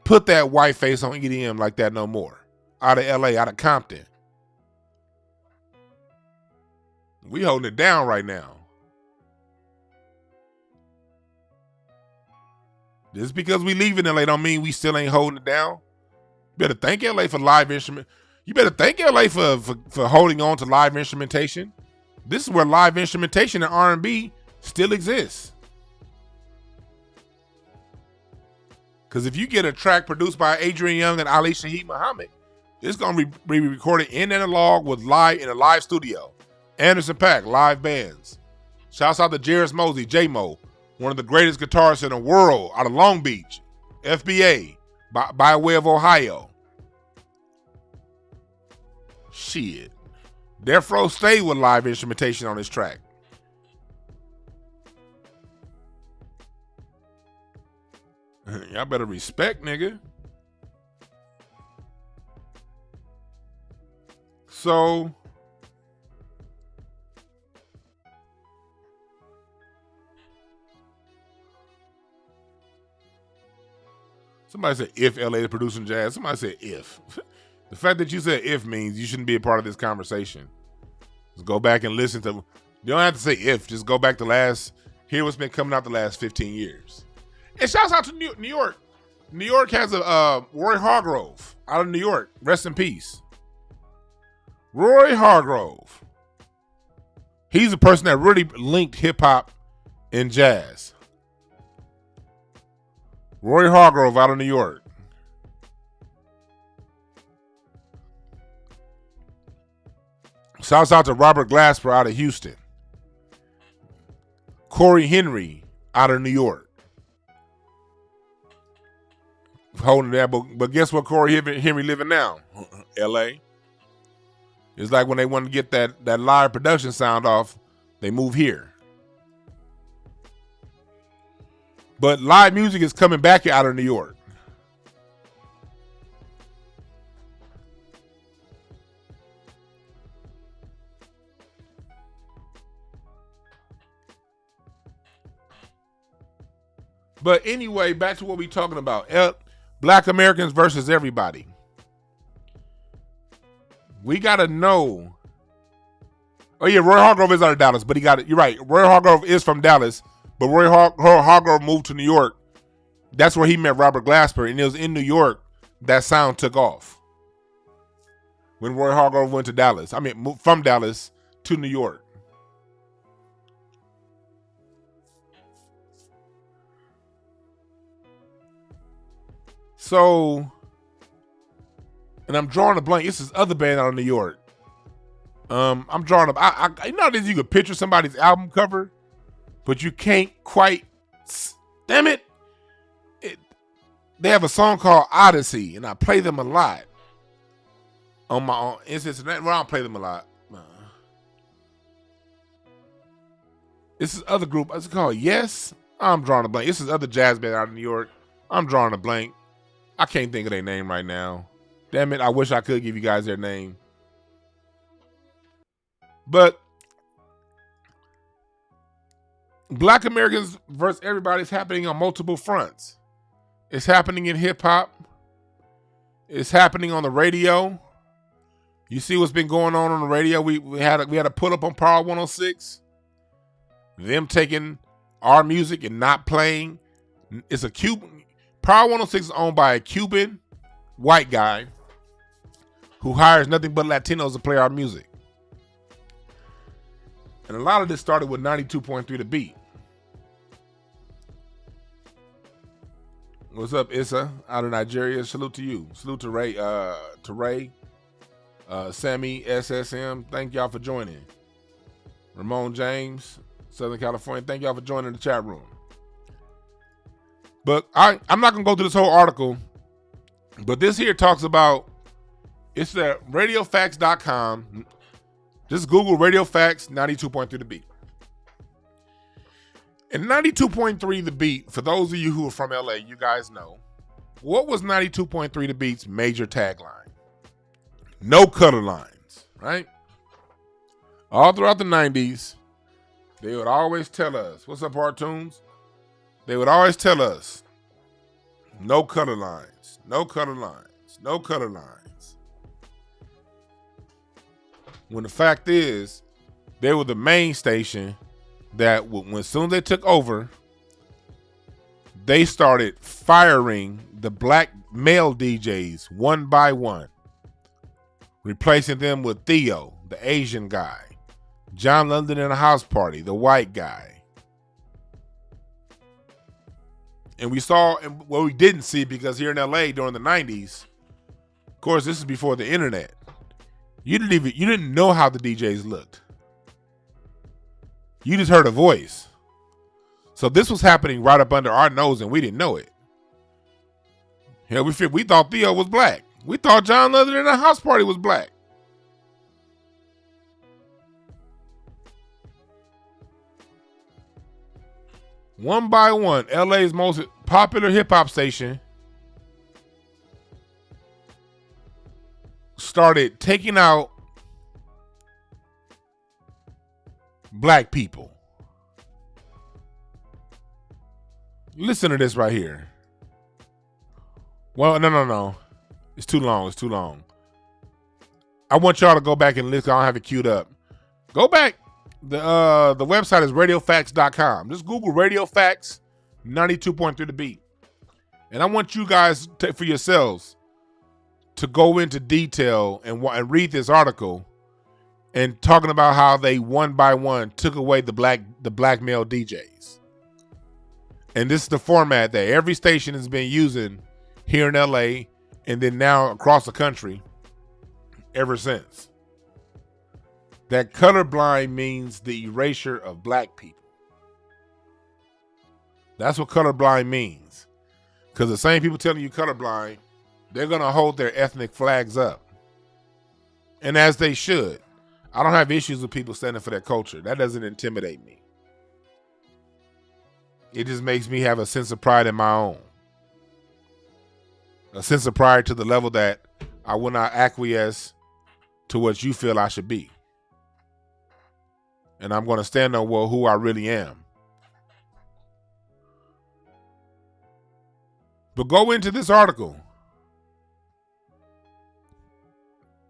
put that white face on EDM like that no more. Out of LA, out of Compton. We holding it down right now. Just because we leaving LA don't mean we still ain't holding it down. You better thank LA for live instrument. You better thank LA for holding on to live instrumentation. This is where live instrumentation and R&B still exists. Because if you get a track produced by Adrian Young and Ali Shaheed Muhammad, it's going to be recorded in analog in a live studio. Anderson .Paak, live bands. Shouts out to Jarris Mosey, J-Mo, one of the greatest guitarists in the world out of Long Beach. FBA, by way of Ohio. Shit. Death Row stayed with live instrumentation on this track. Y'all better respect, nigga. So, somebody said if LA is producing jazz. Somebody said if. The fact that you said if means you shouldn't be a part of this conversation. Just go back and listen to. You don't have to say if. Just go back to hear what's been coming out the last 15 years. And shouts out to New York. New York has a Roy Hargrove out of New York. Rest in peace. Roy Hargrove. He's the person that really linked hip hop and jazz. Roy Hargrove out of New York. Shouts out to Robert Glasper out of Houston. Corey Henry out of New York. Holding that, but guess what Corey Henry living now? L.A. It's like when they want to get that live production sound off, they move here. But live music is coming back out of New York. But anyway, back to what we're talking about. Black Americans versus everybody. We got to know. Oh, yeah, Roy Hargrove is out of Dallas, but he got it. You're right. Roy Hargrove is from Dallas, but Roy Hargrove moved to New York. That's where he met Robert Glasper, and it was in New York that sound took off. When Roy Hargrove went to Dallas. I mean, moved from Dallas to New York. So, and I'm drawing a blank. It's this other band out of New York. I'm drawing a. You know this, you could picture somebody's album cover, but you can't quite. Damn it! They have a song called Odyssey, and I play them a lot on my own. Well, I don't play them a lot. This is other group. It's called Yes. I'm drawing a blank. This is other jazz band out of New York. I'm drawing a blank. I can't think of their name right now. Damn it, I wish I could give you guys their name. But Black Americans versus everybody is happening on multiple fronts. It's happening in hip hop. It's happening on the radio. You see what's been going on the radio. We had a pull up on Power 106. Them taking our music and not playing. It's a Cuban. Power 106 is owned by a Cuban white guy who hires nothing but Latinos to play our music. And a lot of this started with 92.3 The Beat. What's up, Issa, out of Nigeria? Salute to you. Salute to Ray, Sammy, SSM. Thank y'all for joining. Ramon James, Southern California. Thank y'all for joining the chat room. But I'm not going to go through this whole article, but this here talks about, it's at radiofacts.com. Just Google Radio Facts 92.3 The Beat. And 92.3 The Beat, for those of you who are from LA, you guys know, what was 92.3 The Beat's major tagline? No color lines, right? All throughout the 90s, they would always tell us, what's up, Hartoons? They would always tell us, no color lines, no color lines, no color lines. When the fact is, they were the main station that when soon as they took over, they started firing the black male DJs one by one, replacing them with Theo, the Asian guy, John London in a House Party, the white guy. And we saw, well, we didn't see, because here in LA during the 90s, of course, this is before the internet. You didn't know how the DJs looked. You just heard a voice. So this was happening right up under our nose, and we didn't know it. Hell, we thought Theo was black. We thought John London in a House Party was black. One by one, LA's most popular hip-hop station started taking out black people. Listen to this right here. Well, no. It's too long. I want y'all to go back and listen. I don't have it queued up. Go back. The website is radiofacts.com. Just Google Radio Facts 92.3 The Beat. And I want you guys for yourselves to go into detail and read this article and talking about how they one by one took away the black male DJs. And this is the format that every station has been using here in LA and then now across the country ever since. That colorblind means the erasure of black people. That's what colorblind means. Because the same people telling you colorblind, they're going to hold their ethnic flags up. And as they should. I don't have issues with people standing for their culture. That doesn't intimidate me. It just makes me have a sense of pride in my own. A sense of pride to the level that I will not acquiesce to what you feel I should be. And I'm going to stand on who I really am. But go into this article.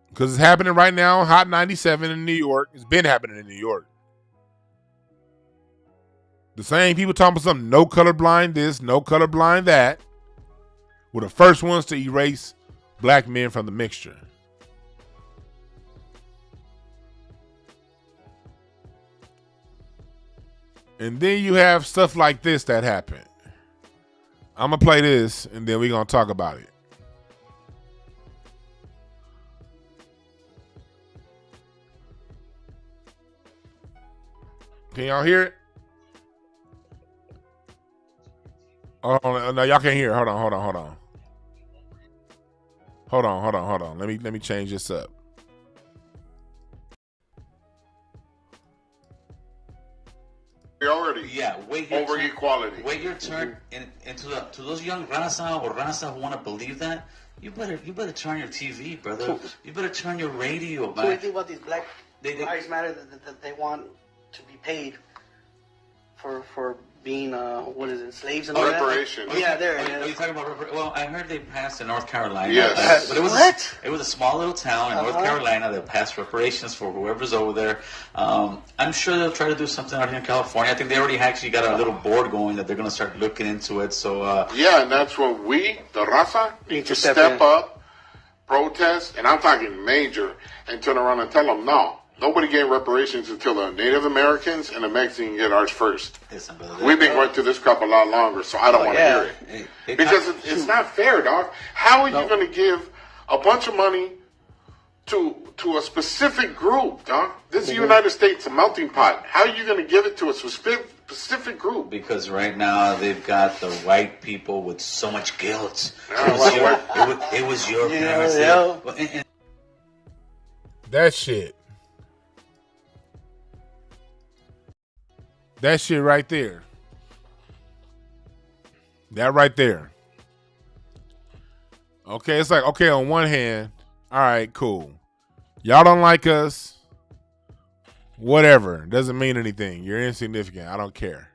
Because it's happening right now, Hot 97 in New York. It's been happening in New York. The same people talking about something, no colorblind this, no colorblind that, were the first ones to erase black men from the mixture. And then you have stuff like this that happened. I'm going to play this, and then we're going to talk about it. Can y'all hear it? Oh, no, y'all can't hear it. Hold on. Let me change this up. Yeah, over equality. Wait your turn to those young raza who want to believe that. You better turn your TV, brother. You better turn your radio back. So you think about these black lives matter that they want to be paid for being slaves and all that? Reparations. Yeah, there. Are you talking about reparations? Well, I heard they passed in North Carolina. Yes. But it was a small little town in North Carolina that passed reparations for whoever's over there. I'm sure they'll try to do something out here in California. I think they already actually got a little board going that they're going to start looking into it. So yeah, and that's when we, the raza, need to step up, protest, and I'm talking major, and turn around and tell them, no. Nobody getting reparations until the Native Americans and the Mexicans get ours first. Listen, We've been going through this crap a lot longer, so I don't want to hear it. Because it's not fair, dog. How are you going to give a bunch of money to a specific group, dog? This is the United States, a melting pot. How are you going to give it to a specific group? Because right now they've got the white people with so much guilt. It was your parents. Yeah. That shit. That shit right there. That right there. Okay, it's like, okay, on one hand, all right, cool. Y'all don't like us. Whatever. Doesn't mean anything. You're insignificant. I don't care.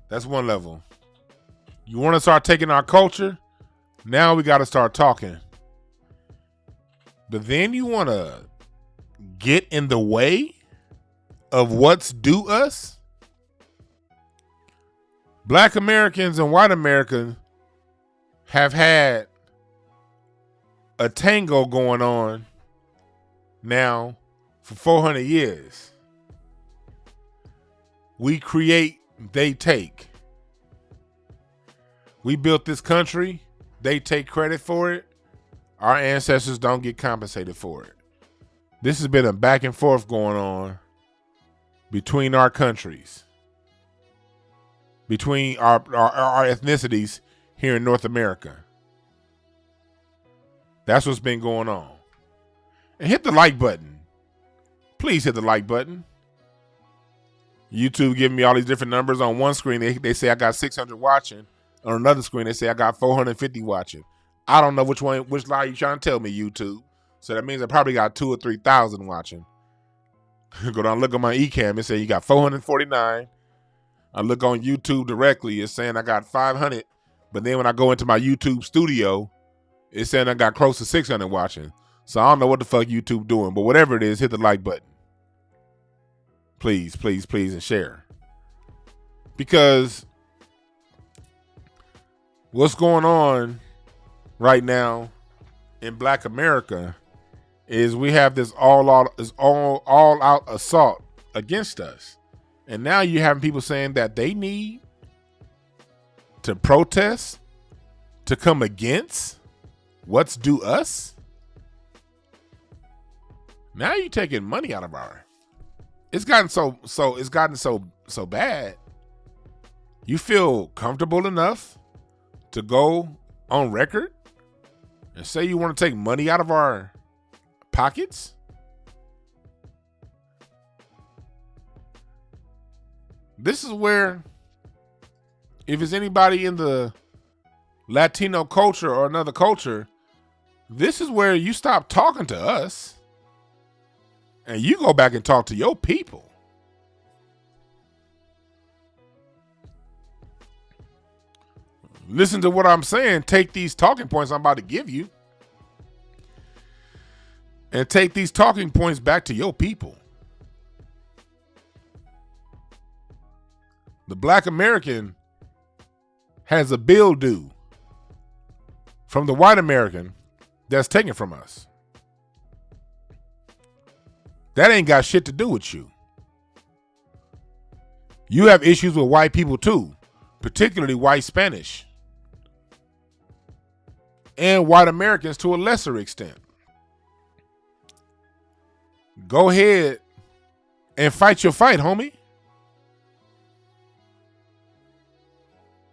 That's one level. You want to start taking our culture? Now we got to start talking. But then you want to get in the way of what's due us? Black Americans and white Americans have had a tango going on now for 400 years. We create, they take. We built this country, they take credit for it. Our ancestors don't get compensated for it. This has been a back and forth going on between our countries, between our ethnicities here in North America. That's what's been going on. And hit the like button. Please hit the like button. YouTube giving me all these different numbers. On one screen, they say I got 600 watching. On another screen, they say I got 450 watching. I don't know which lie you trying to tell me, YouTube. So that means I probably got 2,000 or 3,000 watching. Go down, look on my eCam. It says you got 449. I look on YouTube directly. It's saying I got 500. But then when I go into my YouTube studio, it's saying I got close to 600 watching. So I don't know what the fuck YouTube doing. But whatever it is, hit the like button. Please, please, please, and share. Because what's going on right now in Black America is we have this all out assault against us. And now you're having people saying that they need to protest, to come against what's due us. Now you're taking money out of our. It's gotten so bad You feel comfortable enough to go on record and say you want to take money out of our pockets? This is where, if it's anybody in the Latino culture or another culture, this is where you stop talking to us and you go back and talk to your people. Listen to what I'm saying. Take these talking points I'm about to give you and take these talking points back to your people. The Black American has a bill due from the white American that's taken from us. That ain't got shit to do with you. You have issues with white people too, particularly white Spanish and white Americans to a lesser extent. Go ahead and fight your fight, homie.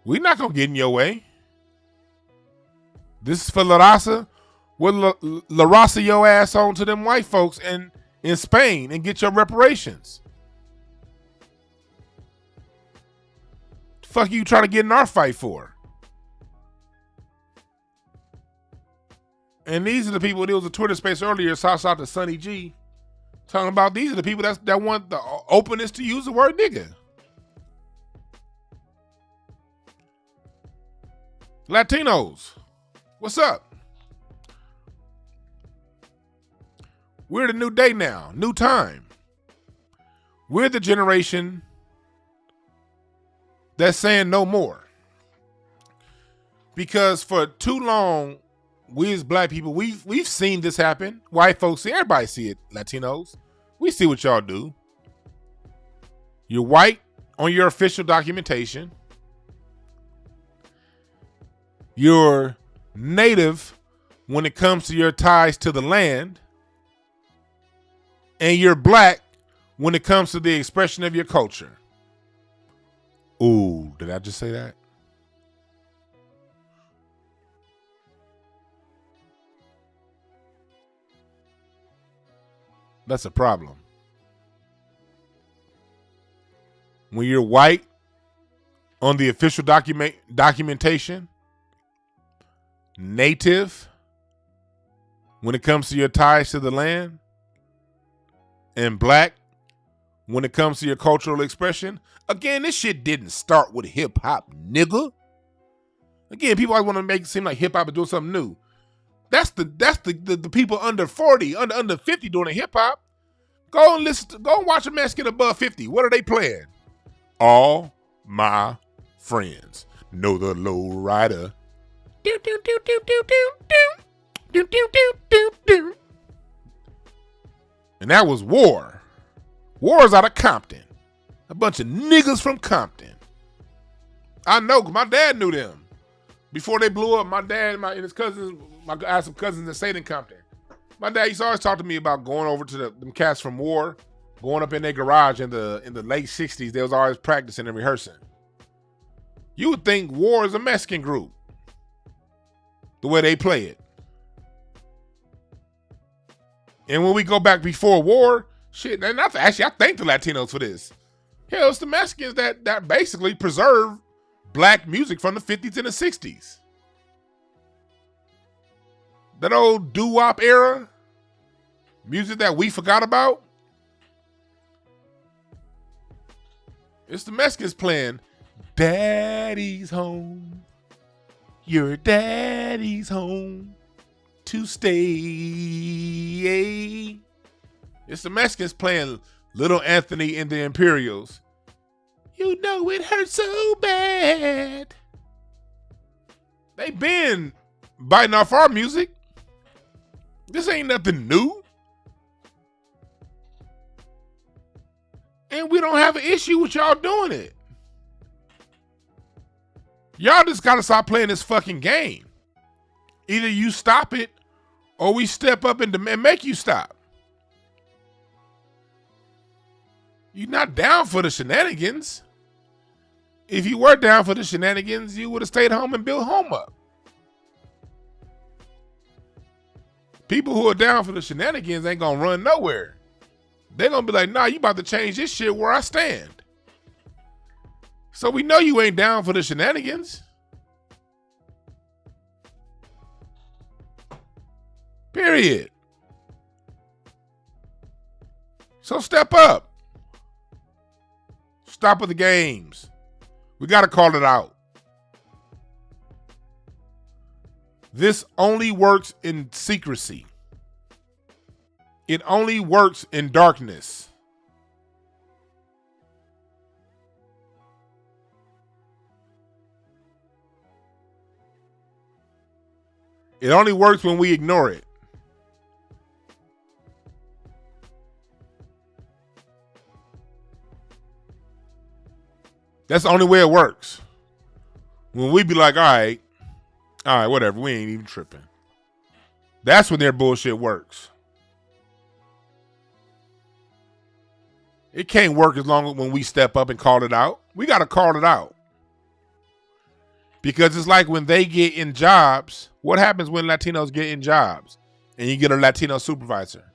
We're not going to get in your way. This is for La Raza. We'll La Raza your ass on to them white folks in Spain and get your reparations. The fuck you trying to get in our fight for? And these are the people, there was a Twitter space earlier, shouts out to Sonny G, talking about these are the people that want the openness to use the word nigga. Latinos, what's up? We're the new day now, new time. We're the generation that's saying no more. Because for too long, we as black people, we've seen this happen. White folks see, everybody see it, Latinos. We see what y'all do. You're white on your official documentation. You're native when it comes to your ties to the land. And you're black when it comes to the expression of your culture. Ooh, did I just say that? That's a problem. When you're white on the official documentation, native when it comes to your ties to the land, and black when it comes to your cultural expression. Again, this shit didn't start with hip hop, nigga. Again, people always want to make it seem like hip hop is doing something new. That's the people under 40, under 50 doing the hip hop. Go and watch a man get above 50. What are they playing? All my friends know the low rider. Do do do do do do do do do do do do. And that was War. War's out of Compton. A bunch of niggas from Compton. I know, because my dad knew them. Before they blew up, my dad and his cousins, I had some cousins that stayed in Compton. My dad used to always talk to me about going over to them cats from War, going up in their garage in the late 60s. They was always practicing and rehearsing. You would think War is a Mexican group, the way they play it. And when we go back before War, shit, and I thank the Latinos for this. Hell, it's the Mexicans that basically preserve black music from the 50s and the 60s. That old doo-wop era, music that we forgot about. It's the Mexicans playing Daddy's Home. Your daddy's home to stay. It's the Mexicans playing Little Anthony and the Imperials. You know it hurts so bad. They been biting off our music. This ain't nothing new. And we don't have an issue with y'all doing it. Y'all just gotta stop playing this fucking game. Either you stop it or we step up and make you stop. You're not down for the shenanigans. If you were down for the shenanigans, you would have stayed home and built home up. People who are down for the shenanigans ain't gonna run nowhere. They're gonna be like, nah, you about to change this shit where I stand. So we know you ain't down for the shenanigans. Period. So step up. Stop with the games. We got to call it out. This only works in secrecy. It only works in darkness. It only works when we ignore it. That's the only way it works. When we be like, all right, whatever, we ain't even tripping. That's when their bullshit works. It can't work as long as when we step up and call it out. We got to call it out. Because it's like when they get in jobs, what happens when Latinos get in jobs and you get a Latino supervisor?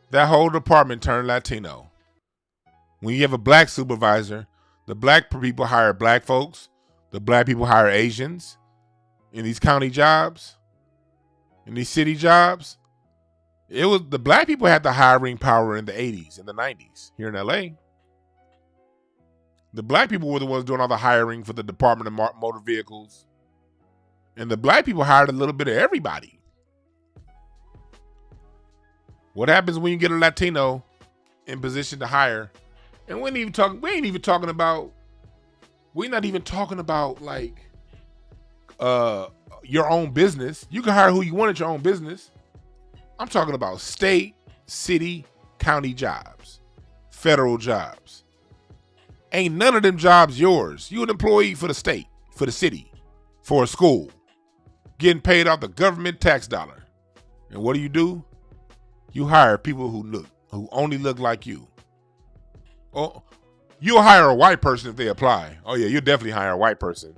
That whole department turned Latino. When you have a black supervisor, the black people hire black folks, the black people hire Asians in these county jobs, in these city jobs. It was the black people had the hiring power in the 80s and the 90s here in LA. The black people were the ones doing all the hiring for the Department of Motor Vehicles. And the black people hired a little bit of everybody. What happens when you get a Latino in position to hire? And we're not even talking about like your own business. You can hire who you want at your own business. I'm talking about state, city, county jobs, federal jobs. Ain't none of them jobs yours. You an employee for the state, for the city, for a school, getting paid off the government tax dollar. And what do? You hire people who only look like you. Oh, you'll hire a white person if they apply. Oh yeah, you'll definitely hire a white person.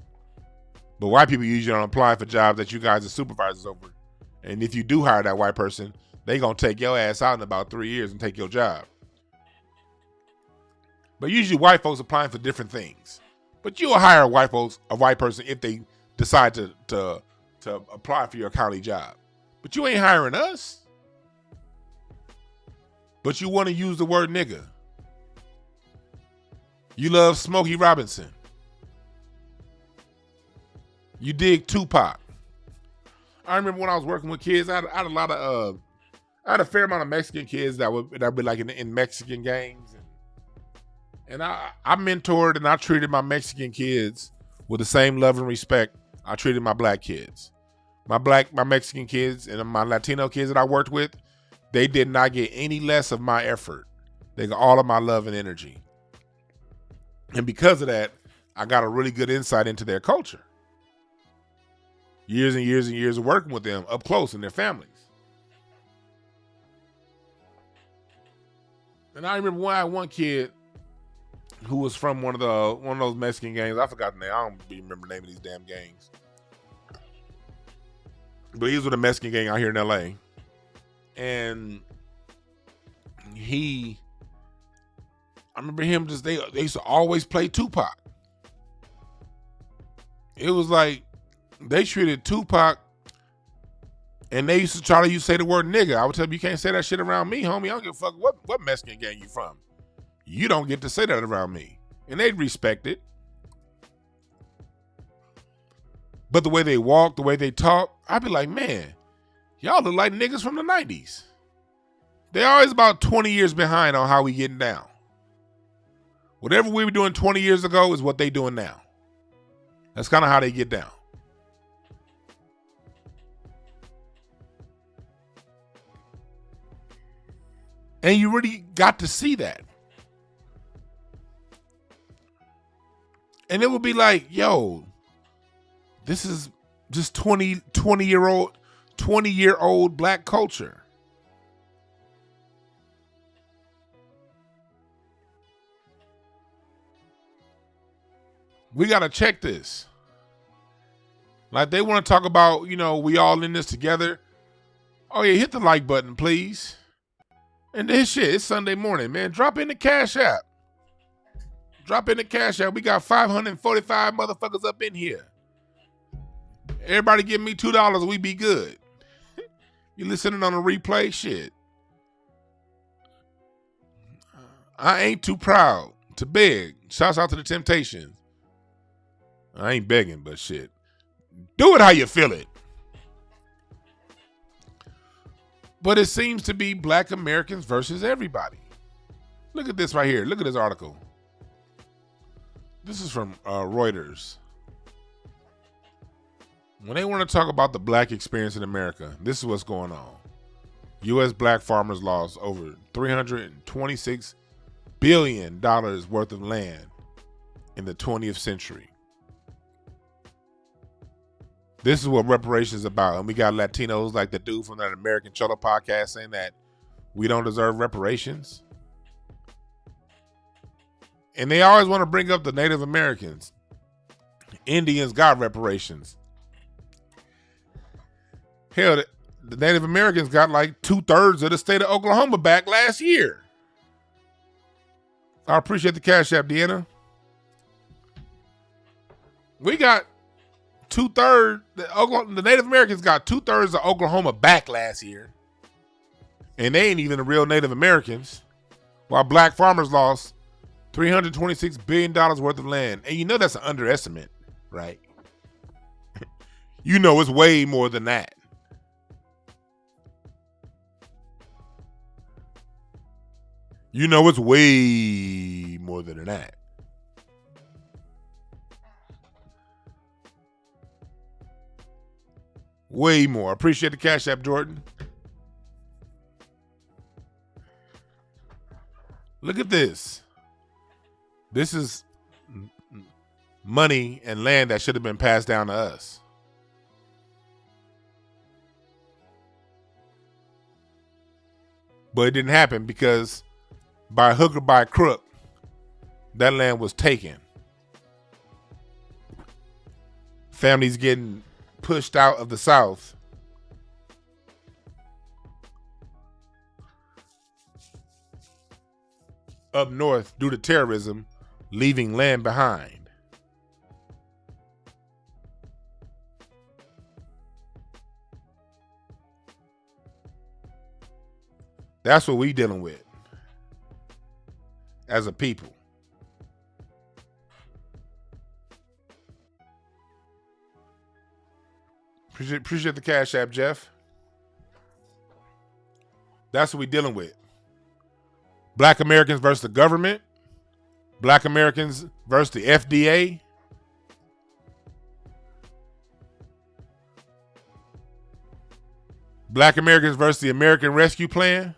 But white people usually don't apply for jobs that you guys are supervisors over. And if you do hire that white person, they gonna take your ass out in about 3 years and take your job. But usually white folks applying for different things. But you'll hire a white person if they decide to apply for your county job. But you ain't hiring us. But you want to use the word nigga. You love Smokey Robinson. You dig Tupac. I remember when I was working with kids, I had a fair amount of Mexican kids that would be like in Mexican gangs. And I mentored and I treated my Mexican kids with the same love and respect I treated my black kids. My Mexican kids and my Latino kids that I worked with, they did not get any less of my effort. They got all of my love and energy. And because of that, I got a really good insight into their culture. Years and years and years of working with them up close and their families. And I remember when I had one kid who was from one of those Mexican gangs. I forgot the name. I don't even remember the name of these damn gangs. But he was with a Mexican gang out here in LA. And I remember him they used to always play Tupac. It was like they treated Tupac and they used to try to say the word nigga. I would tell them, you can't say that shit around me, homie. I don't give a fuck what Mexican gang you from. You don't get to say that around me. And they'd respect it. But the way they walk, the way they talk, I'd be like, man, y'all look like niggas from the 90s. They're always about 20 years behind on how we getting down. Whatever we were doing 20 years ago is what they doing now. That's kind of how they get down. And you really got to see that. And it would be like, yo, this is just 20-year-old black culture. We got to check this. Like they want to talk about, we all in this together. Oh yeah, hit the like button, please. And this shit, it's Sunday morning, man. Drop in the Cash App. Drop in the Cash App. We got 545 motherfuckers up in here. Everybody give me $2, we be good. You listening on a replay? Shit. I ain't too proud to beg. Shouts out to the Temptations. I ain't begging, but shit. Do it how you feel it. But it seems to be Black Americans versus everybody. Look at this right here. Look at this article. This is from Reuters. When they want to talk about the Black experience in America, this is what's going on. U.S. Black farmers lost over $326 billion worth of land in the 20th century. This is what reparations is about. And we got Latinos like the dude from that American Cholo podcast saying that we don't deserve reparations. And they always want to bring up the Native Americans. Indians got reparations. Hell, the Native Americans got like 2/3 of the state of Oklahoma back last year. I appreciate the Cash App, Deanna. We got 2/3. The Native Americans got 2/3 of Oklahoma back last year. And they ain't even the real Native Americans. While Black farmers lost $326 billion worth of land. And you know that's an underestimate, right? You know it's way more than that. You know it's way more than that. Way more. Appreciate the Cash App, Jordan. Look at this. This is money and land that should have been passed down to us. But it didn't happen because by hook or by crook, that land was taken. Families getting pushed out of the South. Up north due to terrorism, leaving land behind. That's what we dealing with as a people. Appreciate the Cash App, Jeff. That's what we dealing with. Black Americans versus the government. Black Americans versus the FDA. Black Americans versus the American Rescue Plan.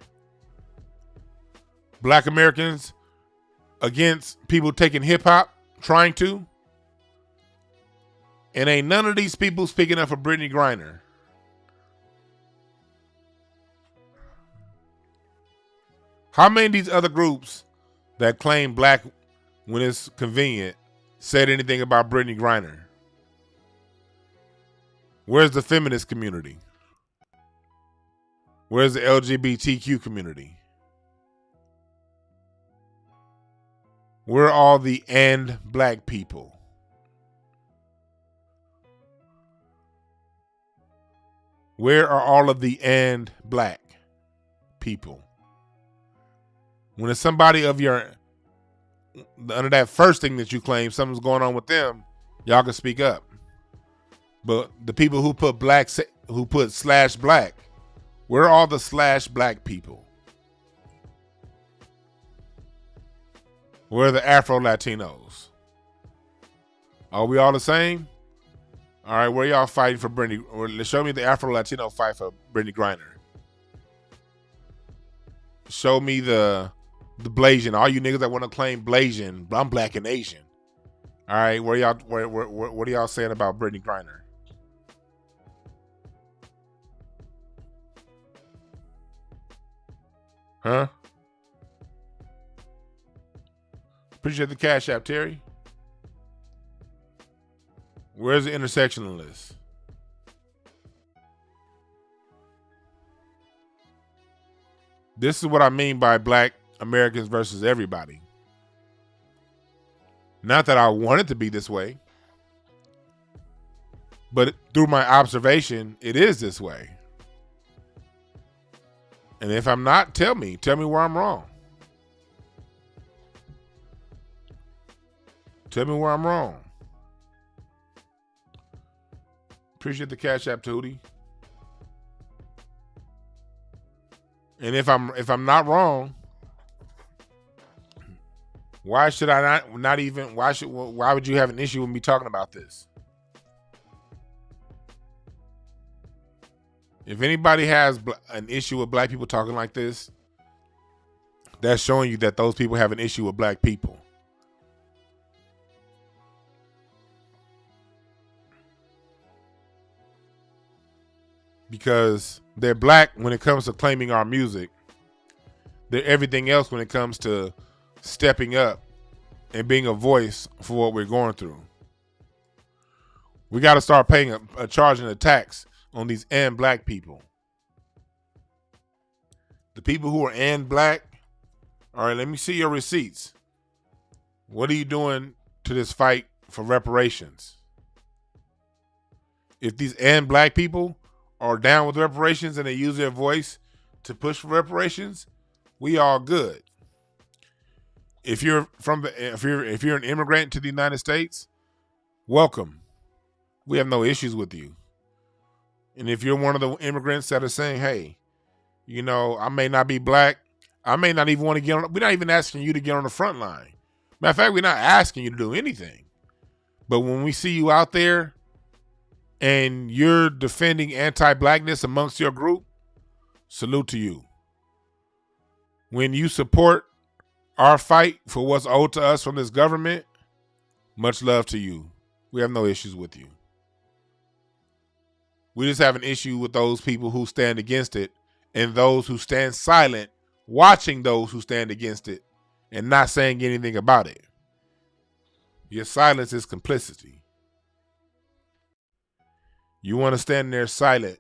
Black Americans against people taking hip hop, trying to. And ain't none of these people speaking up for Brittany Griner. How many of these other groups that claim black when it's convenient said anything about Brittany Griner? Where's the feminist community? Where's the LGBTQ community? Where are all the and black people? Where are all of the and black people? When it's somebody of your, under that first thing that you claim, something's going on with them, y'all can speak up. But the people who put black, who put /black, where are all the /black people? Where are the Afro Latinos? Are we all the same? All right, where y'all fighting for Brittany? Or show me the Afro Latino fight for Brittany Griner. Show me the Blasian. All you niggas that want to claim Blasian, I'm black and Asian. All right, what are y'all saying about Brittany Griner? Huh? Appreciate the Cash App, Terry. Where's the intersectionalist? This is what I mean by black Americans versus everybody. Not that I want it to be this way, but through my observation, it is this way. And if I'm not, tell me where I'm wrong. Tell me where I'm wrong. Appreciate the Cash App, Tootie. And if I'm not wrong, why should I not even why would you have an issue with me talking about this? If anybody has an issue with black people talking like this, that's showing you that those people have an issue with black people. Because they're black when it comes to claiming our music. They're everything else when it comes to stepping up and being a voice for what we're going through. We got to start paying charging a tax on these and black people. The people who are and black, all right, let me see your receipts. What are you doing to this fight for reparations? If these and black people are down with reparations and they use their voice to push for reparations, we all good. If you're if you're an immigrant to the United States, welcome. We have no issues with you. And if you're one of the immigrants that are saying, hey, you know, I may not be black, I may not even want to get on, we're not even asking you to get on the front line. Matter of fact, we're not asking you to do anything. But when we see you out there and you're defending anti-blackness amongst your group, salute to you. When you support our fight for what's owed to us from this government, much love to you. We have no issues with you. We just have an issue with those people who stand against it and those who stand silent, watching those who stand against it and not saying anything about it. Your silence is complicity. You want to stand there silent.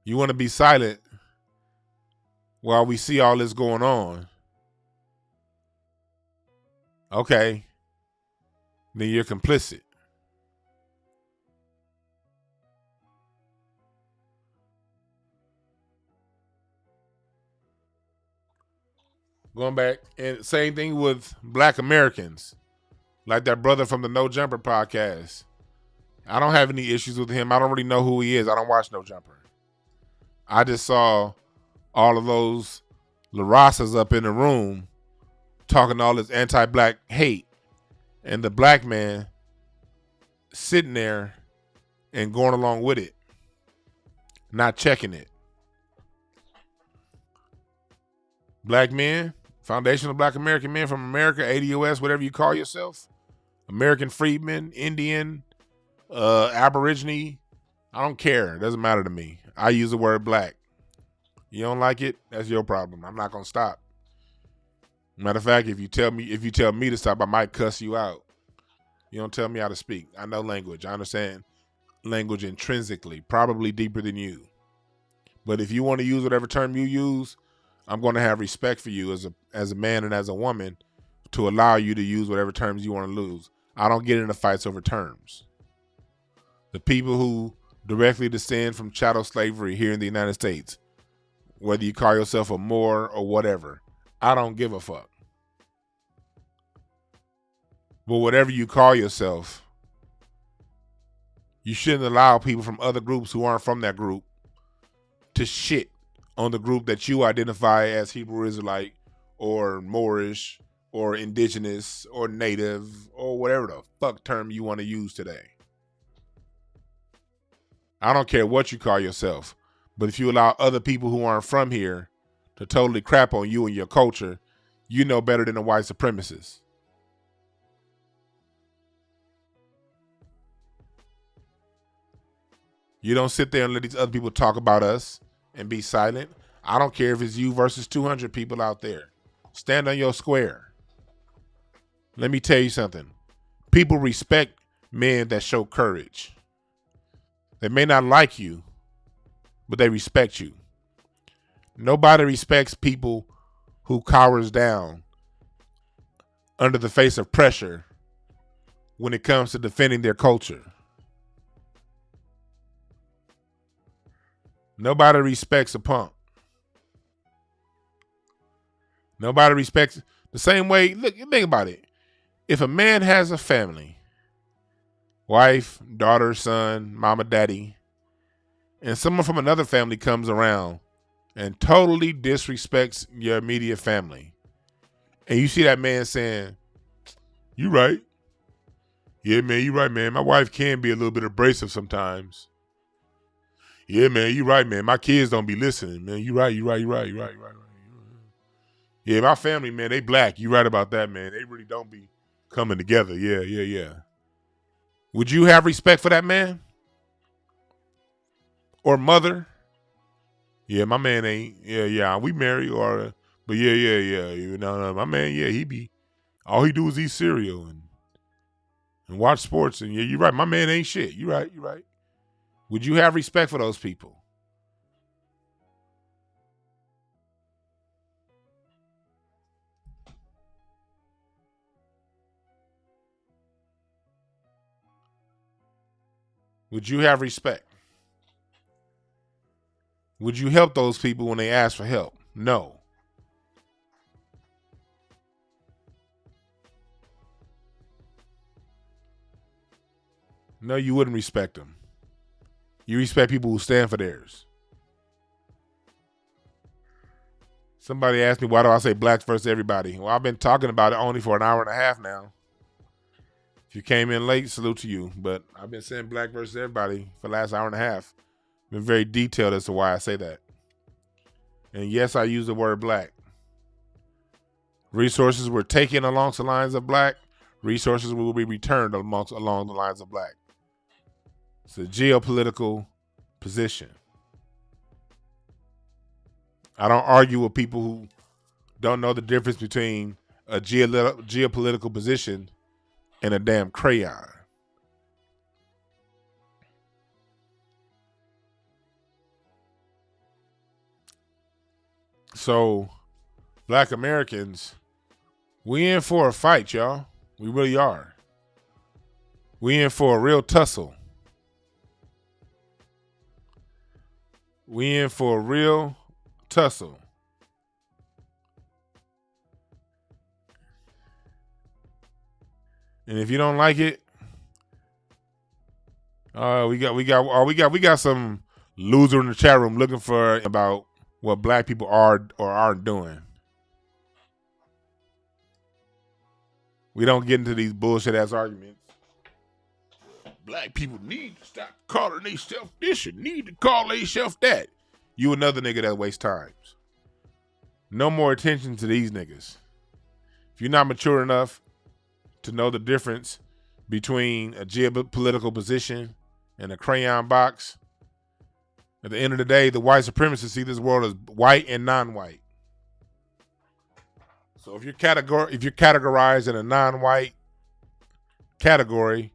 You want to be silent while we see all this going on. Okay. Then you're complicit. Going back, and same thing with black Americans. Like that brother from the No Jumper podcast. I don't have any issues with him. I don't really know who he is. I don't watch No Jumper. I just saw all of those La Rasas up in the room talking all this anti-black hate. And the black man sitting there and going along with it. Not checking it. Black men, foundational black American men from America, ADOS, whatever you call yourself. American freedmen, Indian, Aborigine. I don't care. It doesn't matter to me. I use the word black. You don't like it? That's your problem. I'm not gonna stop. Matter of fact, if you tell me to stop, I might cuss you out. You don't tell me how to speak. I know language. I understand language intrinsically, probably deeper than you. But if you want to use whatever term you use, I'm going to have respect for you as a man and as a woman to allow you to use whatever terms you want to use. I don't get into fights over terms. The people who directly descend from chattel slavery here in the United States, whether you call yourself a Moor or whatever, I don't give a fuck. But whatever you call yourself, you shouldn't allow people from other groups who aren't from that group to shit on the group that you identify as Hebrew Israelite or Moorish or indigenous or native or whatever the fuck term you want to use today. I don't care what you call yourself, but if you allow other people who aren't from here to totally crap on you and your culture, you know better than a white supremacist. You don't sit there and let these other people talk about us and be silent. I don't care if it's you versus 200 people out there. Stand on your square. Let me tell you something. people respect men that show courage. They may not like you, but they respect you. Nobody respects people who cowers down under the face of pressure when it comes to defending their culture. Nobody respects a punk. Nobody respects the same way. Look, think about it. If a man has a family, wife, daughter, son, mama, daddy, and someone from another family comes around and totally disrespects your immediate family, and you see that man saying, "You right. Yeah, man, you right, man. My wife can be a little bit abrasive sometimes. Yeah, man, you right, man. My kids don't be listening, man. You right. Yeah, my family, man, they black. You right about that, man. They really don't be coming together. Yeah. Would you have respect for that man? Or mother? Yeah, my man ain't. Yeah. We married, but yeah. You know, my man, yeah, all he do is eat cereal and watch sports. And yeah, you're right. My man ain't shit. You right. Would you have respect for those people? Would you have respect? Would you help those people when they ask for help? No. No, you wouldn't respect them. You respect people who stand for theirs. Somebody asked me, why do I say blacks versus everybody? Well, I've been talking about it only for an hour and a half now. If you came in late, salute to you. But I've been saying black versus everybody for the last hour and a half. Been very detailed as to why I say that. And yes, I use the word black. Resources were taken along the lines of black. Resources will be returned along the lines of black. It's a geopolitical position. I don't argue with people who don't know the difference between a geopolitical position and a damn crayon. So, black Americans, we in for a fight, y'all. We really are. We in for a real tussle. We in for a real tussle. And if you don't like it, we got some loser in the chat room looking for about what black people are or aren't doing. We don't get into these bullshit ass arguments. Black people need to stop calling themselves this and need to call themselves that. You another nigga that wastes times. No more attention to these niggas. If you're not mature enough to know the difference between a geopolitical position and a crayon box, at the end of the day, the white supremacists see this world as white and non-white. So if you're categorized in a non-white category,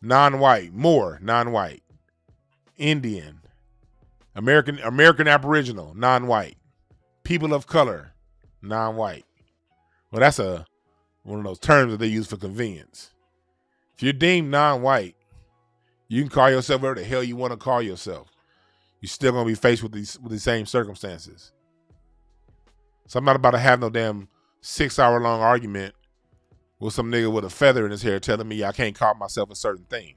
non-white, more non-white, Indian, American Aboriginal, non-white, people of color, non-white. Well, that's one of those terms that they use for convenience. If you're deemed non-white, you can call yourself whatever the hell you want to call yourself. You're still gonna be faced with these same circumstances. So I'm not about to have no damn 6-hour-long argument with some nigga with a feather in his hair telling me I can't call myself a certain thing.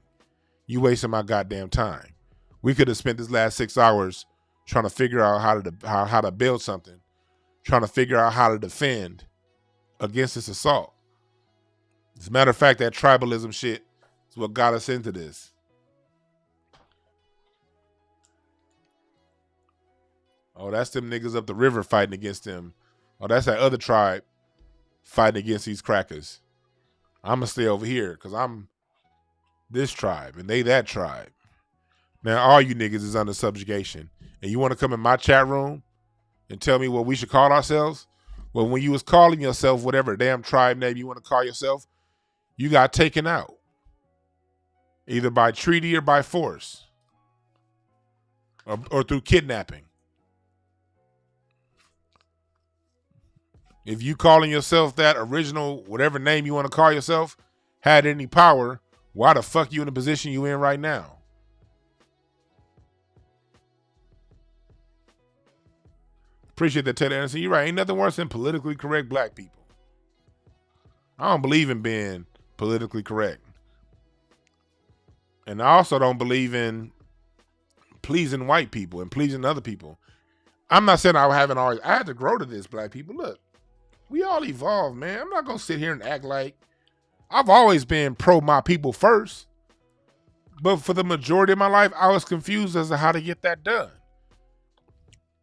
You wasting my goddamn time. We could have spent this last 6 hours trying to figure out how to build something, trying to figure out how to defend against this assault. As a matter of fact, that tribalism shit is what got us into this. Oh, that's them niggas up the river fighting against them. Oh, that's that other tribe fighting against these crackers. I'm going to stay over here because I'm this tribe and they that tribe. Now, all you niggas is under subjugation. And you want to come in my chat room and tell me what we should call ourselves? Well, when you was calling yourself whatever damn tribe name you want to call yourself, you got taken out, either by treaty or by force, or through kidnapping. If you calling yourself that original, whatever name you want to call yourself, had any power, why the fuck you in the position you in right now? Appreciate that, Ted Anderson. You're right. Ain't nothing worse than politically correct black people. I don't believe in being politically correct. And I also don't believe in pleasing white people and pleasing other people. I'm not saying I haven't always. I had to grow to this, black people. Look, we all evolve, man. I'm not going to sit here and act like I've always been pro my people first. But for the majority of my life, I was confused as to how to get that done.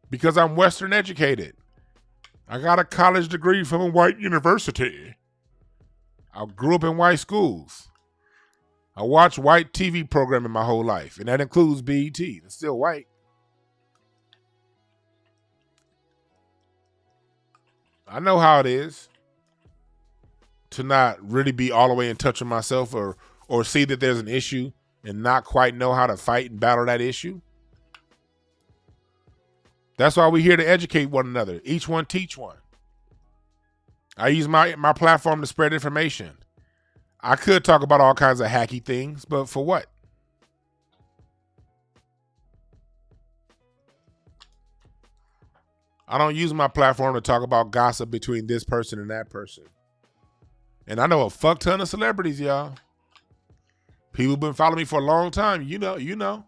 Because I'm Western educated. I got a college degree from a white university. I grew up in white schools. I watched white TV programming my whole life, and that includes BET. It's still white. I know how it is to not really be all the way in touch with myself or see that there's an issue and not quite know how to fight and battle that issue. That's why we're here to educate one another. Each one teach one. I use my platform to spread information. I could talk about all kinds of hacky things, but for what? I don't use my platform to talk about gossip between this person and that person. And I know a fuck ton of celebrities, y'all. People been following me for a long time. You know.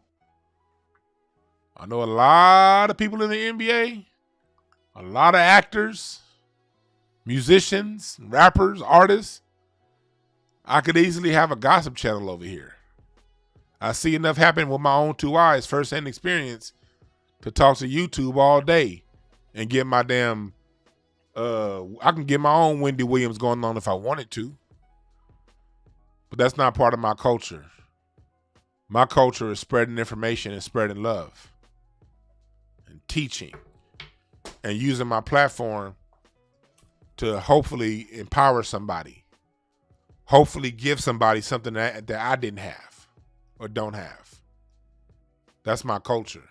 I know a lot of people in the NBA, a lot of actors, musicians, rappers, artists. I could easily have a gossip channel over here. I see enough happen with my own two eyes, first-hand experience, to talk to YouTube all day and get my damn, I can get my own Wendy Williams going on if I wanted to. But that's not part of my culture. My culture is spreading information and spreading love and teaching and using my platform to hopefully empower somebody. Hopefully give somebody something that I didn't have or don't have. That's my culture.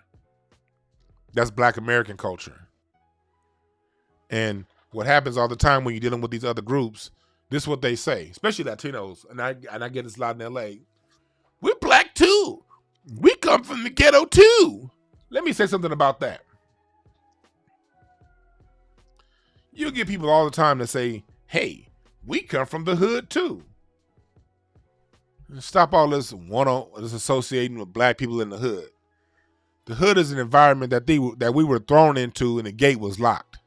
That's Black American culture. And what happens all the time when you're dealing with these other groups, this is what they say, especially Latinos, and I get this a lot in LA. We're black too. We come from the ghetto too. Let me say something about that. You get people all the time that say, hey, we come from the hood too. Stop all this this associating with black people in the hood. The hood is an environment that we were thrown into and the gate was locked.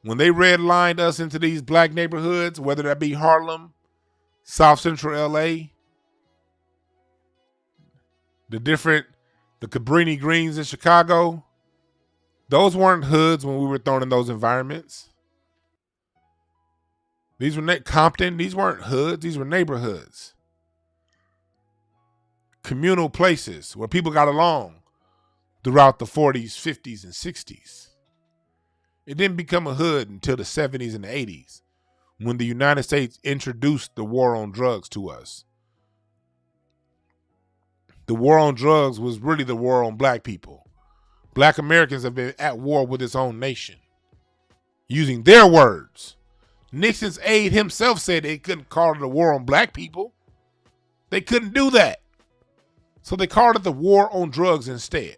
When they redlined us into these black neighborhoods, whether that be Harlem, South Central LA, the Cabrini Greens in Chicago, those weren't hoods when we were thrown in those environments. These were Compton. These weren't hoods. These were neighborhoods. Communal places where people got along throughout the 40s, 50s, and 60s. It didn't become a hood until the 70s and the 80s when the United States introduced the war on drugs to us. The war on drugs was really the war on black people. Black Americans have been at war with its own nation, using their words. Nixon's aide himself said they couldn't call it a war on black people. They couldn't do that. So they called it the war on drugs instead.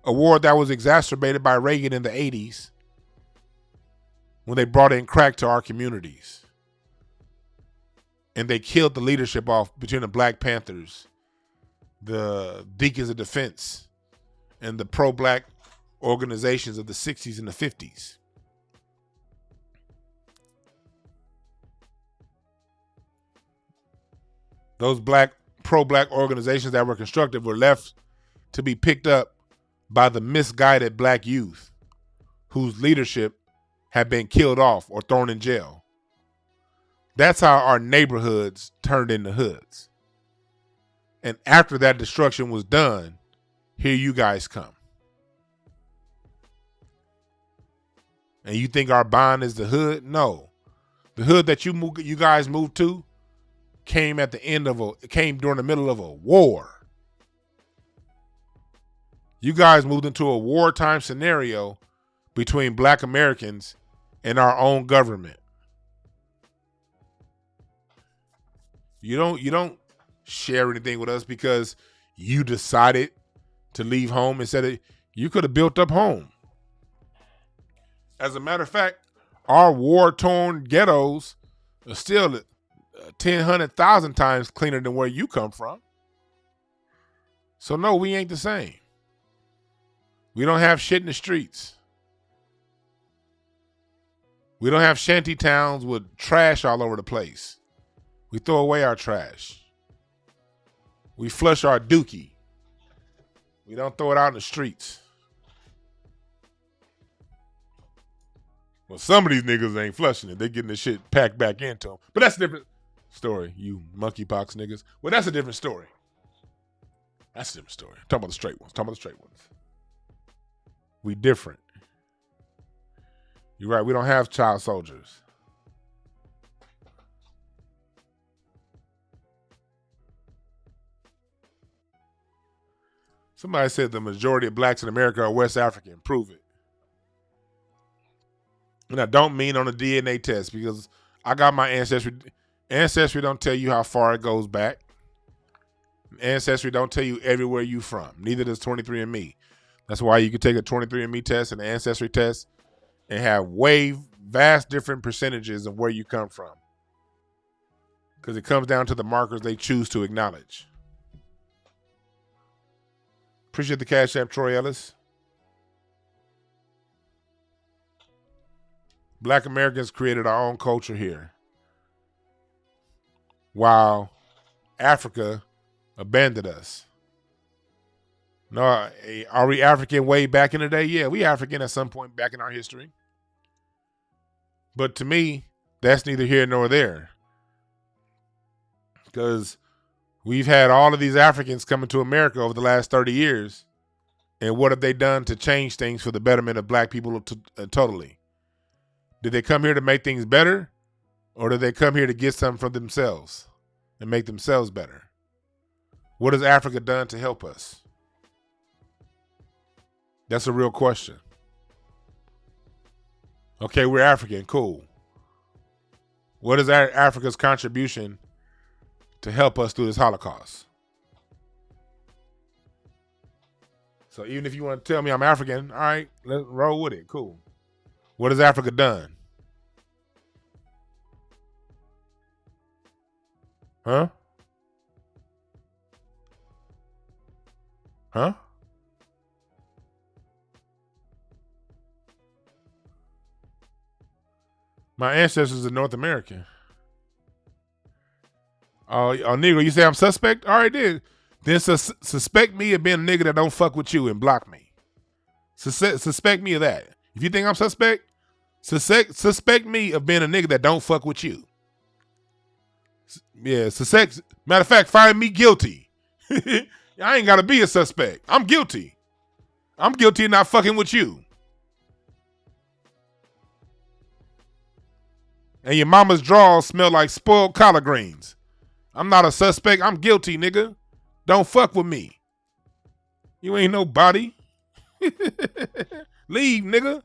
A war that was exacerbated by Reagan in the 80s when they brought in crack to our communities. And they killed the leadership off between the Black Panthers, the Deacons of Defense, and the pro-black organizations of the 60s and the 50s. Those pro-black organizations that were constructed were left to be picked up by the misguided black youth whose leadership had been killed off or thrown in jail. That's how our neighborhoods turned into hoods. And after that destruction was done, here you guys come. And you think our bond is the hood? No. The hood that you guys moved to came during the middle of a war. You guys moved into a wartime scenario between black Americans and our own government. You don't share anything with us because you decided to leave home instead of you could have built up home. As a matter of fact, our war-torn ghettos are still 1,000 times cleaner than where you come from. So no, we ain't the same. We don't have shit in the streets. We don't have shanty towns with trash all over the place. We throw away our trash. We flush our dookie. We don't throw it out in the streets. Well, some of these niggas ain't flushing it. They getting the shit packed back into them. But that's a different story, you monkeypox niggas. Well, that's a different story. That's a different story. I'm talking about the straight ones. We different. You're right. We don't have child soldiers. Somebody said the majority of blacks in America are West African. Prove it. And I don't mean on a DNA test because I got my ancestry. Ancestry don't tell you how far it goes back. Ancestry don't tell you everywhere you from. Neither does 23andMe. That's why you can take a 23andMe test and an ancestry test and have vast different percentages of where you come from. Because it comes down to the markers they choose to acknowledge. Appreciate the Cash App, Troy Ellis. Black Americans created our own culture here, while Africa abandoned us. No, are we African way back in the day? Yeah, we African at some point back in our history. But to me, that's neither here nor there. Because we've had all of these Africans coming to America over the last 30 years. And what have they done to change things for the betterment of black people totally? Did they come here to make things better? Or did they come here to get something from themselves and make themselves better? What has Africa done to help us? That's a real question. Okay, we're African, cool. What is Africa's contribution to help us through this Holocaust? So even if you want to tell me I'm African, all right, let's roll with it, cool. What has Africa done? Huh? Huh? My ancestors are North American. Oh, Negro, you say I'm suspect? All right, then. Then suspect me of being a nigga that don't fuck with you and block me. Suspect me of that. If you think I'm suspect suspect me of being a nigga that don't fuck with you. Yeah, matter of fact, find me guilty. I ain't got to be a suspect. I'm guilty. I'm guilty of not fucking with you. And your mama's drawers smell like spoiled collard greens. I'm not a suspect. I'm guilty, nigga. Don't fuck with me. You ain't nobody. Leave, nigga.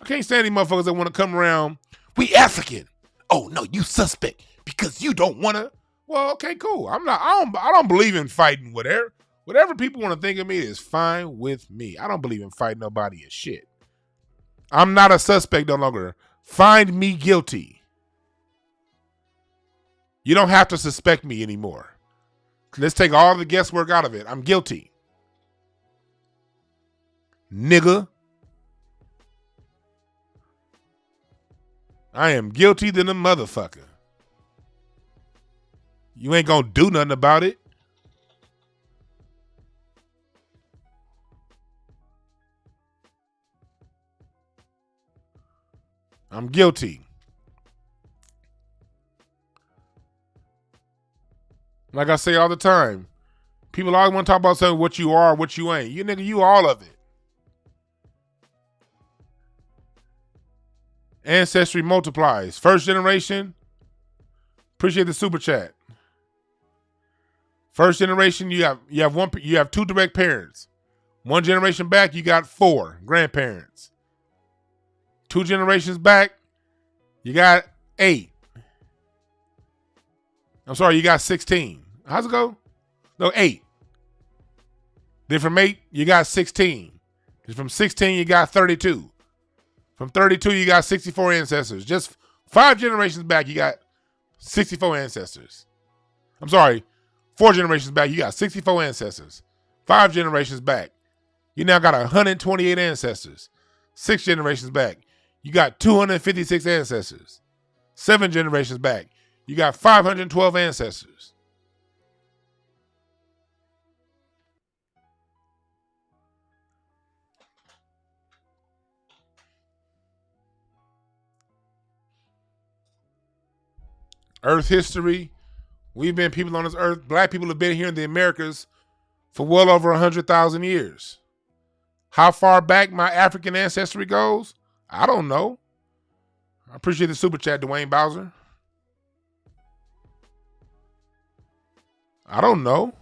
I can't stand these motherfuckers that want to come around. We African. Oh no, you suspect because you don't want to. Well, okay, cool. I don't believe in fighting whatever. Whatever people want to think of me is fine with me. I don't believe in fighting nobody and shit. I'm not a suspect no longer. Find me guilty. You don't have to suspect me anymore. Let's take all the guesswork out of it. I'm guilty. Nigga. I am guilty than a motherfucker. You ain't gonna do nothing about it. I'm guilty. Like I say all the time, people always want to talk about something, what you are, what you ain't. You nigga, you all of it. Ancestry multiplies. First generation, appreciate the super chat. First generation, you have two direct parents. One generation back, you got 4 grandparents. 2 generations back, you got 8. I'm sorry, you got 16. How's it go? No, 8. Then from 8, you got 16. Then from 16, you got 32. From 32, you got 64 ancestors. Just 5 generations back, you got 64 ancestors. I'm sorry, 4 generations back, you got 64 ancestors. 5 generations back, you now got 128 ancestors. 6 generations back, you got 256 ancestors. 7 generations back, you got 512 ancestors. Earth history, we've been people on this earth. Black people have been here in the Americas for well over 100,000 years. How far back my African ancestry goes, I don't know. I appreciate the super chat, Dwayne Bowser. I don't know.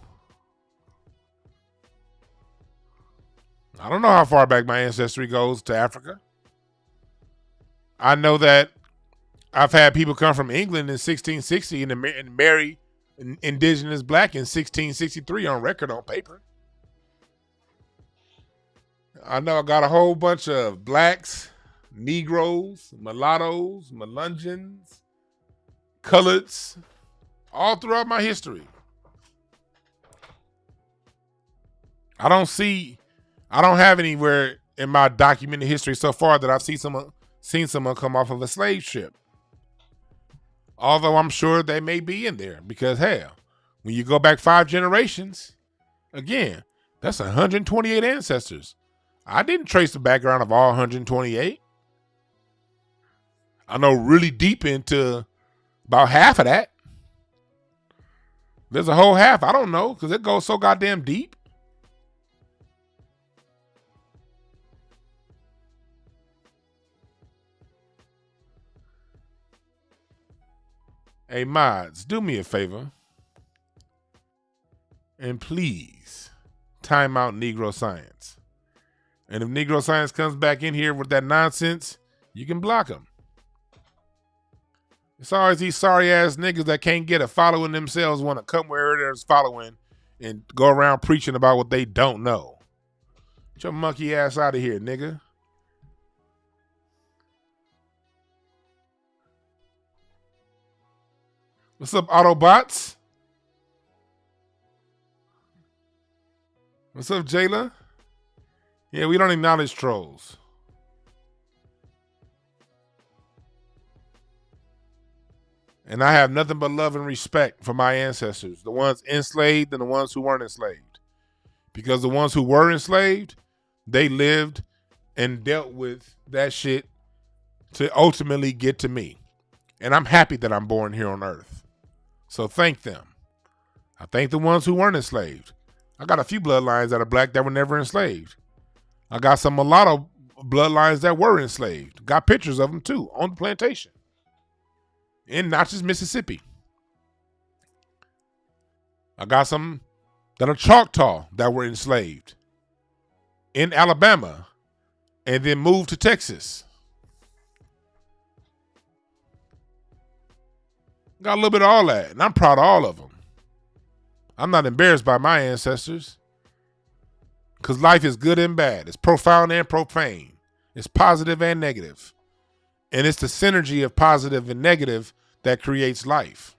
I don't know how far back my ancestry goes to Africa. I know that I've had people come from England in 1660 and marry an indigenous black in 1663 on record, on paper. I know I got a whole bunch of blacks, Negroes, mulattoes, Melungeons, coloreds, all throughout my history. I don't have anywhere in my documented history so far that I've seen someone come off of a slave ship. Although I'm sure they may be in there, because hell, when you go back 5 generations, again, that's 128 ancestors. I didn't trace the background of all 128. I know really deep into about half of that. There's a whole half I don't know, because it goes so goddamn deep. Hey, mods, do me a favor. And please, time out Negro Science. And if Negro Science comes back in here with that nonsense, you can block him. It's always these sorry-ass niggas that can't get a following themselves want to come where there's following and go around preaching about what they don't know. Get your monkey ass out of here, nigga. What's up, Autobots? What's up, Jayla? Yeah, we don't acknowledge trolls. And I have nothing but love and respect for my ancestors, the ones enslaved and the ones who weren't enslaved. Because the ones who were enslaved, they lived and dealt with that shit to ultimately get to me. And I'm happy that I'm born here on earth. So thank them. I thank the ones who weren't enslaved. I got a few bloodlines that are black that were never enslaved. I got some mulatto bloodlines that were enslaved. Got pictures of them too on the plantation in Natchez, Mississippi. I got some that are Choctaw that were enslaved in Alabama and then moved to Texas. Got a little bit of all that, and I'm proud of all of them. I'm not embarrassed by my ancestors, because life is good and bad. It's profound and profane. It's positive and negative. And it's the synergy of positive and negative that creates life.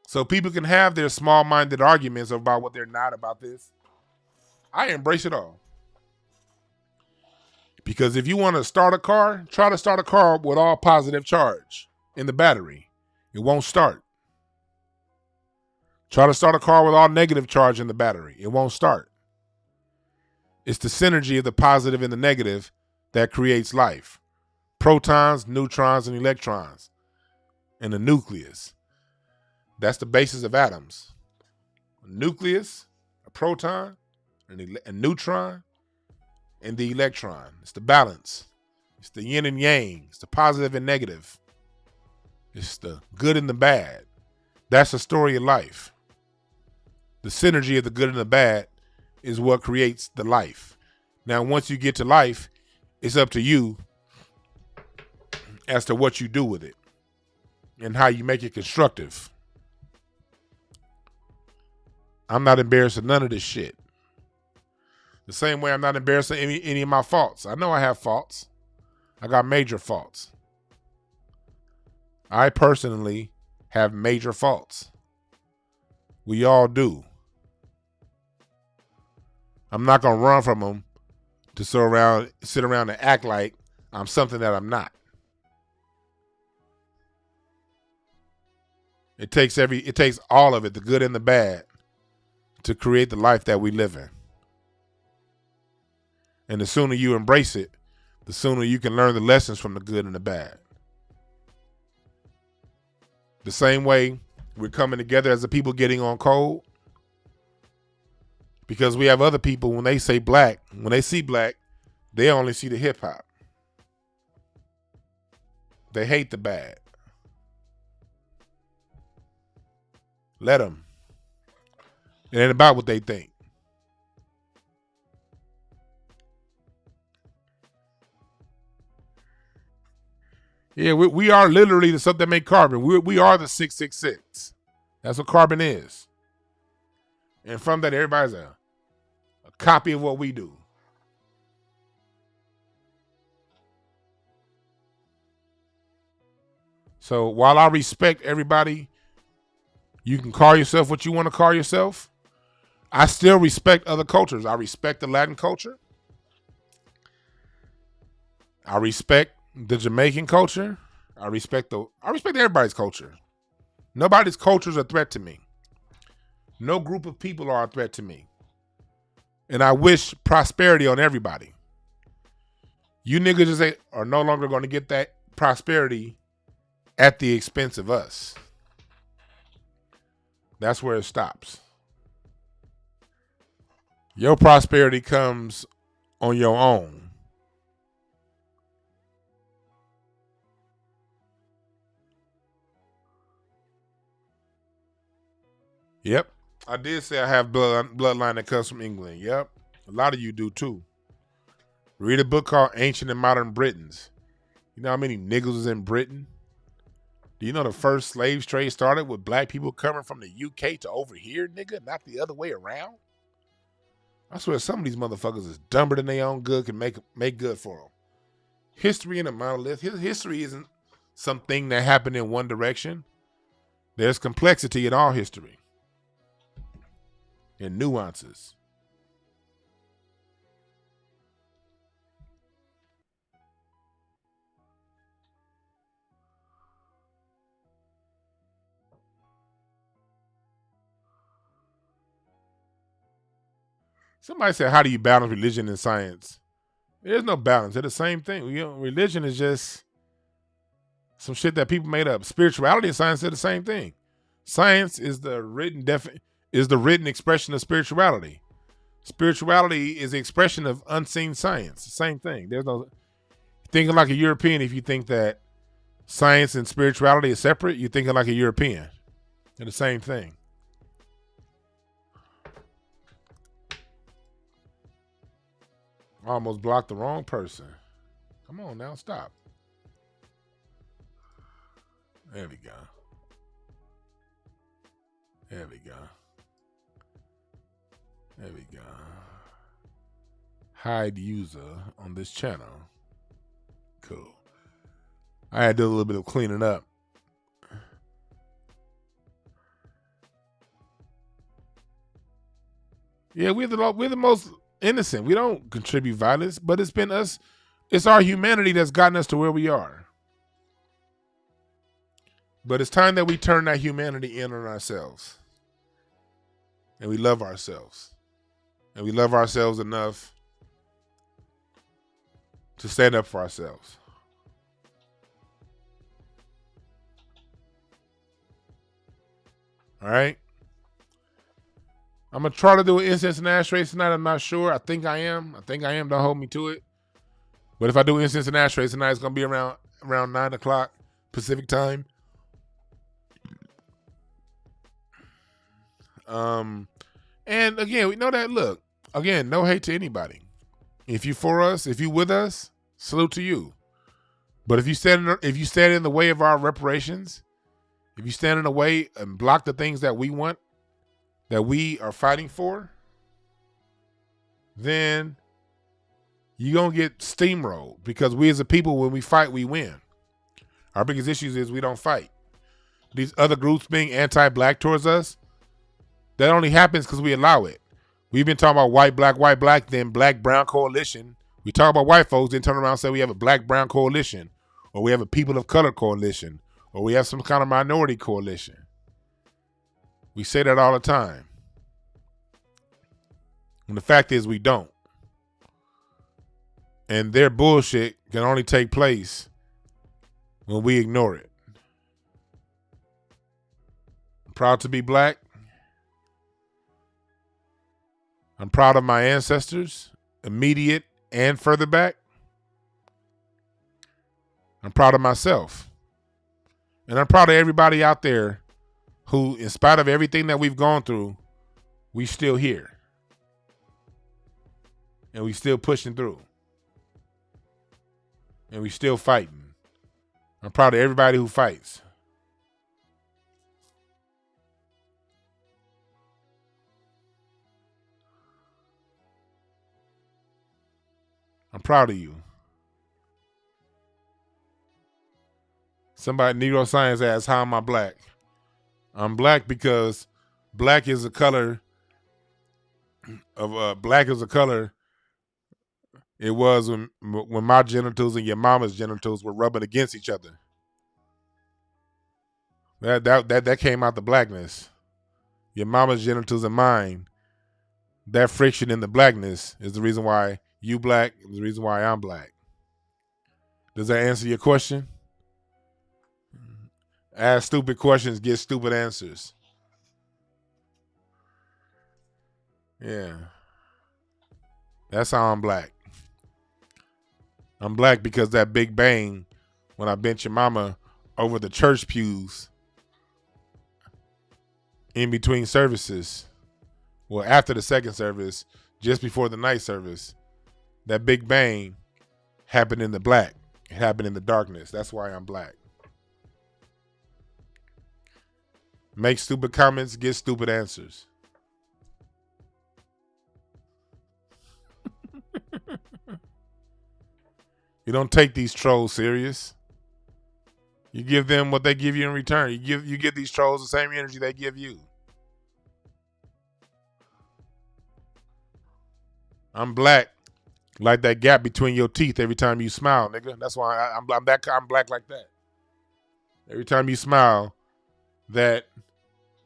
So people can have their small-minded arguments about what they're not about this. I embrace it all. Because if you want to start a car, try to start a car with all positive charge in the battery. It won't start. Try to start a car with all negative charge in the battery. It won't start. It's the synergy of the positive and the negative that creates life. Protons, neutrons, and electrons. And the nucleus. That's the basis of atoms. A nucleus, a proton, a neutron, and the electron. It's the balance. It's the yin and yang. It's the positive and negative. It's the good and the bad. That's the story of life. The synergy of the good and the bad is what creates the life. Now, once you get to life, it's up to you as to what you do with it and how you make it constructive. I'm not embarrassed of none of this shit. The same way I'm not embarrassed of any of my faults. I know I have faults. I got major faults. I personally have major faults. We all do. I'm not going to run from them to sit around and act like I'm something that I'm not. It takes all of it, the good and the bad, to create the life that we live in. And the sooner you embrace it, the sooner you can learn the lessons from the good and the bad. The same way we're coming together as a people getting on code, because we have other people, when they say black, when they see black, they only see the hip hop. They hate the bad. Let them. It ain't about what they think. Yeah, we are literally the stuff that make carbon. We are the 666. That's what carbon is. And from that, everybody's a copy of what we do. So while I respect everybody, you can call yourself what you want to call yourself, I still respect other cultures. I respect the Latin culture. I respect the Jamaican culture. I respect everybody's culture. Nobody's culture is a threat to me. No group of people are a threat to me. And I wish prosperity on everybody. You niggas just are no longer going to get that prosperity at the expense of us. That's where it stops. Your prosperity comes on your own. Yep. I did say I have bloodline that comes from England. Yep. A lot of you do too. Read a book called Ancient and Modern Britons. You know how many niggas was in Britain? Do you know the first slave trade started with black people coming from the UK to over here, nigga? Not the other way around? I swear some of these motherfuckers is dumber than they own good can make good for them. History in a monolith. History isn't something that happened in one direction. There's complexity in all history. And nuances. Somebody said, how do you balance religion and science? There's no balance. They're the same thing. Religion is just some shit that people made up. Spirituality and science are the same thing. Science is the written expression of spirituality. Spirituality is the expression of unseen science. The same thing. There's no thinking like a European. If you think that science and spirituality is separate, you're thinking like a European. They're the same thing. I almost blocked the wrong person. Come on now, stop. There we go. There we go. There we go. Hide user on this channel. Cool. I had to do a little bit of cleaning up. Yeah, we're the most innocent. We don't contribute violence, but it's been us. It's our humanity that's gotten us to where we are. But it's time that we turn that humanity in on ourselves. And we love ourselves. And we love ourselves enough to stand up for ourselves. All right? I'm going to try to do an incense and ashtrays tonight. I'm not sure. I think I am. Don't hold me to it. But if I do incense and ashtrays tonight, it's going to be around 9 o'clock Pacific time. And again, we know that, look, again, no hate to anybody. If you for us, if you with us, salute to you. But if you stand in the way of our reparations, if you stand in the way and block the things that we want, that we are fighting for, then you're going to get steamrolled, because we as a people, when we fight, we win. Our biggest issues is we don't fight. These other groups being anti-black towards us, that only happens because we allow it. We've been talking about white, black, then black, brown coalition. We talk about white folks, then turn around and say we have a black, brown coalition, or we have a people of color coalition, or we have some kind of minority coalition. We say that all the time. And the fact is we don't. And their bullshit can only take place when we ignore it. I'm proud to be black. I'm proud of my ancestors, immediate and further back. I'm proud of myself. And I'm proud of everybody out there who, in spite of everything that we've gone through, we still here. And we still pushing through. And we still fighting. I'm proud of everybody who fights. I'm proud of you. Somebody, Negro Science asks, how am I black? I'm black because black is a color of black is a color it was when my genitals and your mama's genitals were rubbing against each other. That came out the blackness. Your mama's genitals and mine. That friction in the blackness is the reason why you black, and the reason why I'm black. Does that answer your question? Ask stupid questions, get stupid answers. Yeah. That's how I'm black. I'm black because that big bang when I bent your mama over the church pews in between services. Well, after the second service, just before the night service, that big bang happened in the black. It happened in the darkness. That's why I'm black. Make stupid comments, get stupid answers. You don't take these trolls serious. You give them what they give you in return. You give these trolls the same energy they give you. I'm black, like that gap between your teeth every time you smile, nigga. That's why I'm black like that. Every time you smile, that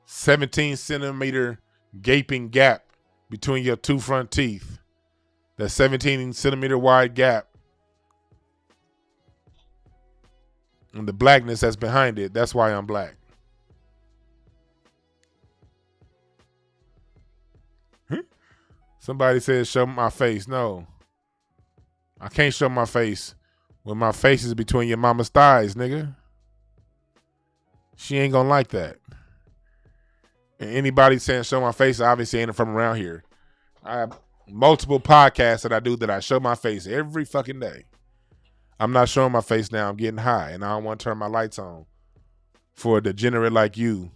17 centimeter gaping gap between your two front teeth, that 17 centimeter wide gap, and the blackness that's behind it, that's why I'm black. Somebody says show my face. No. I can't show my face when my face is between your mama's thighs, nigga. She ain't gonna like that. And anybody saying show my face obviously ain't from around here. I have multiple podcasts that I do that I show my face every fucking day. I'm not showing my face now. I'm getting high, and I don't want to turn my lights on for a degenerate like you.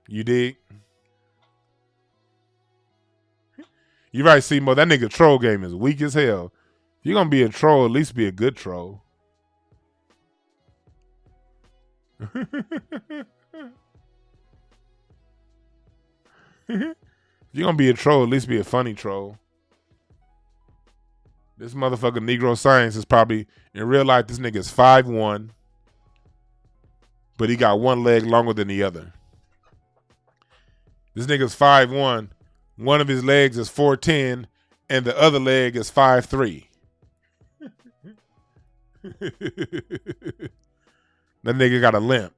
You dig? You right, C-Mo. That nigga troll game is weak as hell. If you're going to be a troll, at least be a good troll. If you're going to be a troll, at least be a funny troll. This motherfucker Negro Science is probably, in real life, this nigga is 5'1", but he got one leg longer than the other. This nigga's 5'1", one of his legs is 4'10", and the other leg is 5'3". That nigga got a limp.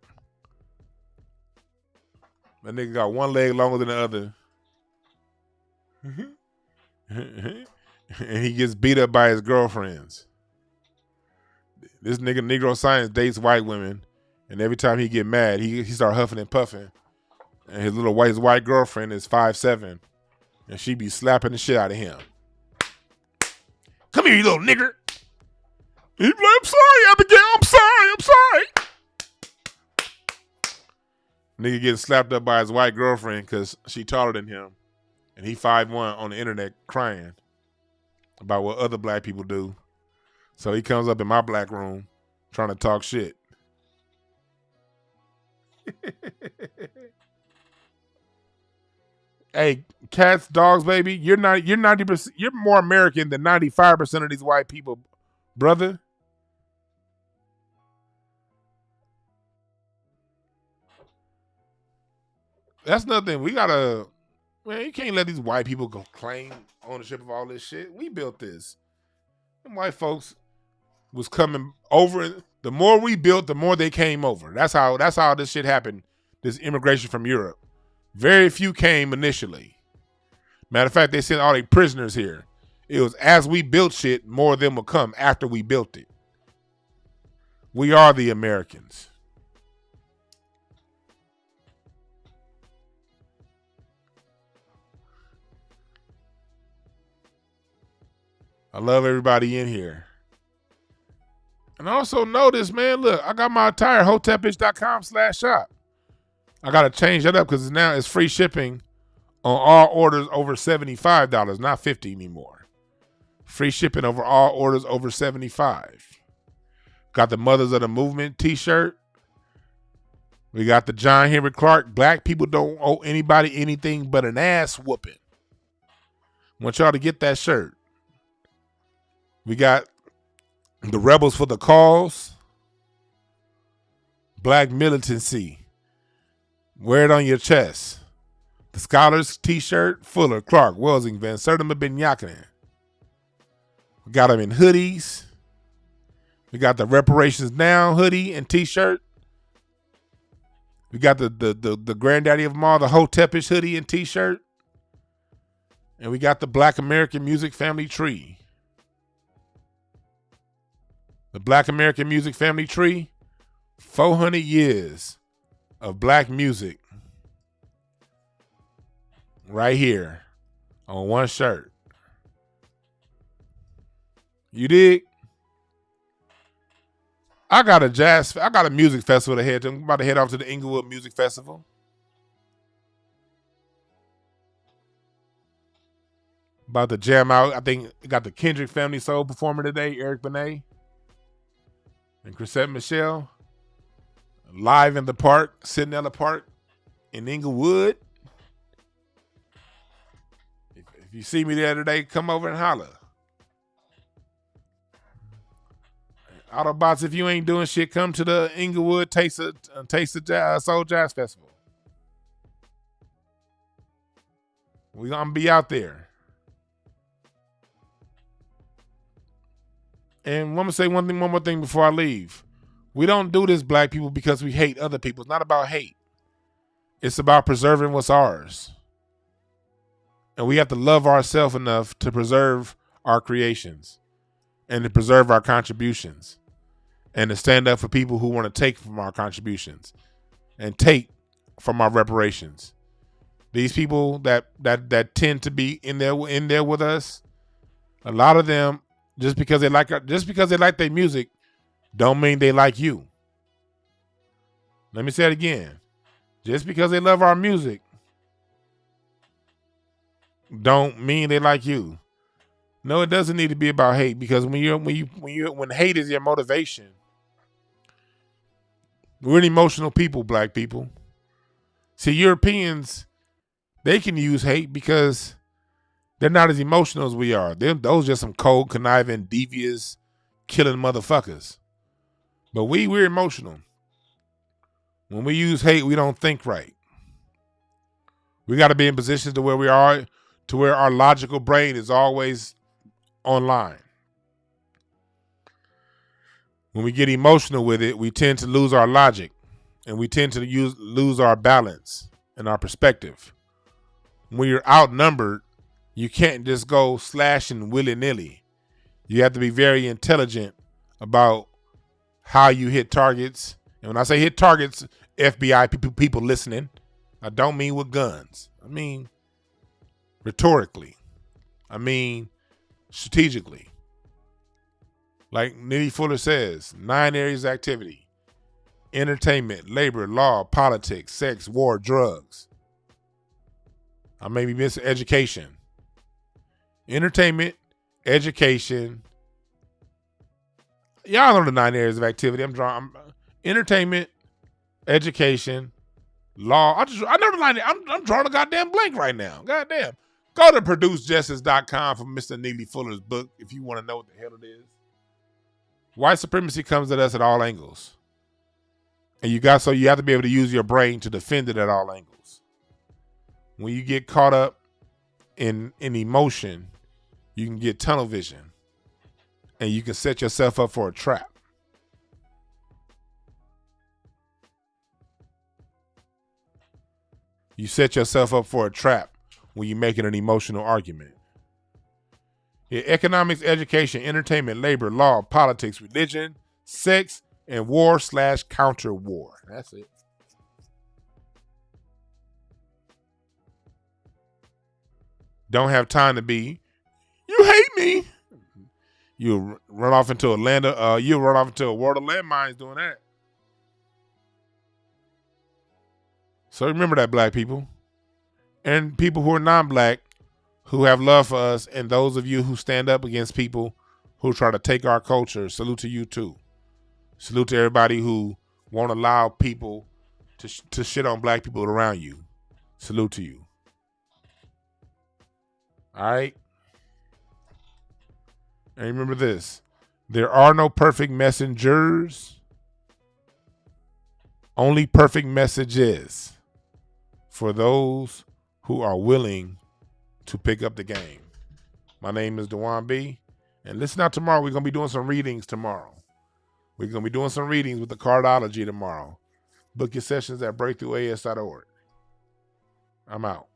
That nigga got one leg longer than the other. And he gets beat up by his girlfriends. This nigga, Negro Science, dates white women. And every time he get mad, he start huffing and puffing. And his white girlfriend is 5'7". And she be slapping the shit out of him. Come here, you little nigger. He be like, I'm sorry, Abigail. I'm sorry. Nigga getting slapped up by his white girlfriend because she taller than him. And he 5'1" on the internet crying about what other black people do. So he comes up in my black room trying to talk shit. Hey, cats, dogs, baby, you're 90%. You're more American than 95% of these white people, brother. That's nothing. We gotta, man. You can't let these white people go claim ownership of all this shit. We built this. Them white folks was coming over. The more we built, the more they came over. That's how this shit happened. This immigration from Europe. Very few came initially. Matter of fact, they sent all their prisoners here. It was as we built shit, more of them will come after we built it. We are the Americans. I love everybody in here. And also notice, man, look, I got my attire, hotepish.com/shop. I got to change that up because now it's free shipping on all orders over $75, not $50 anymore. Free shipping over all orders over $75. Got the Mothers of the Movement t-shirt. We got the John Henry Clark, black people don't owe anybody anything but an ass whooping. Want y'all to get that shirt. We got the Rebels for the Cause. Black militancy. Wear it on your chest. The Scholars t-shirt. Fuller, Clark, Welsing, Van Sertima, Ben Yakinen. We got them in hoodies. We got the Reparations Now hoodie and t-shirt. We got the granddaddy of them all, the Hotepish hoodie and t-shirt. And we got the Black American Music Family Tree. The Black American Music Family Tree. 400 years of black music. Right here on one shirt. You dig? I got a music festival to head to. I'm about to head off to the Inglewood Music Festival. About to jam out. I think I got the Kendrick Family Soul performer today, Eric Benet and Chrisette Michelle. Live in the park, Sidnella Park in Inglewood. If you see me there today, come over and holler. Autobots, if you ain't doing shit, come to the Inglewood Taste of Soul Jazz Festival. We're going to be out there. And I'm going to say one more thing before I leave. We don't do this, black people, because we hate other people. It's not about hate. It's about preserving what's ours. And we have to love ourselves enough to preserve our creations and to preserve our contributions and to stand up for people who want to take from our contributions and take from our reparations. These people that tend to be in there with us, a lot of them, just because they like their music, don't mean they like you. Let me say it again. Just because they love our music, don't mean they like you. No, it doesn't need to be about hate, because when hate is your motivation, we're an emotional people, black people. See, Europeans, they can use hate because they're not as emotional as we are. Those just some cold, conniving, devious, killing motherfuckers. But we're emotional. When we use hate, we don't think right. We got to be in positions to where we are, to where our logical brain is always online. When we get emotional with it, we tend to lose our logic, and we tend to lose our balance and our perspective. When you're outnumbered, you can't just go slashing willy-nilly. You have to be very intelligent about how you hit targets. And when I say hit targets, FBI people listening, I don't mean with guns. I mean rhetorically. I mean strategically. Like Nitty Fuller says, 9 areas of activity: entertainment, labor, law, politics, sex, war, drugs. I may be missing education. Entertainment, education. Y'all know the 9 areas of activity. I'm entertainment, education, law. I know the line. I'm drawing a goddamn blank right now. Goddamn. Go to producejustice.com for Mr. Neely Fuller's book if you want to know what the hell it is. White supremacy comes at us at all angles. And you have to be able to use your brain to defend it at all angles. When you get caught up in emotion, you can get tunnel vision. And you can set yourself up for a trap. You set yourself up for a trap when you're making an emotional argument. Yeah, economics, education, entertainment, labor, law, politics, religion, sex, and war/counter war. That's it. Don't have time to be, you hate me. You'll run off into you'll run off into a world of landmines doing that. So remember that, black people. And people who are non-black, who have love for us, and those of you who stand up against people who try to take our culture, salute to you too. Salute to everybody who won't allow people to shit on black people around you. Salute to you. All right? And remember this. There are no perfect messengers. Only perfect messages for those who are willing to pick up the game. My name is Dewan B. And listen out tomorrow. We're going to be doing some readings tomorrow. We're going to be doing some readings with the cardology tomorrow. Book your sessions at breakthroughas.org. I'm out.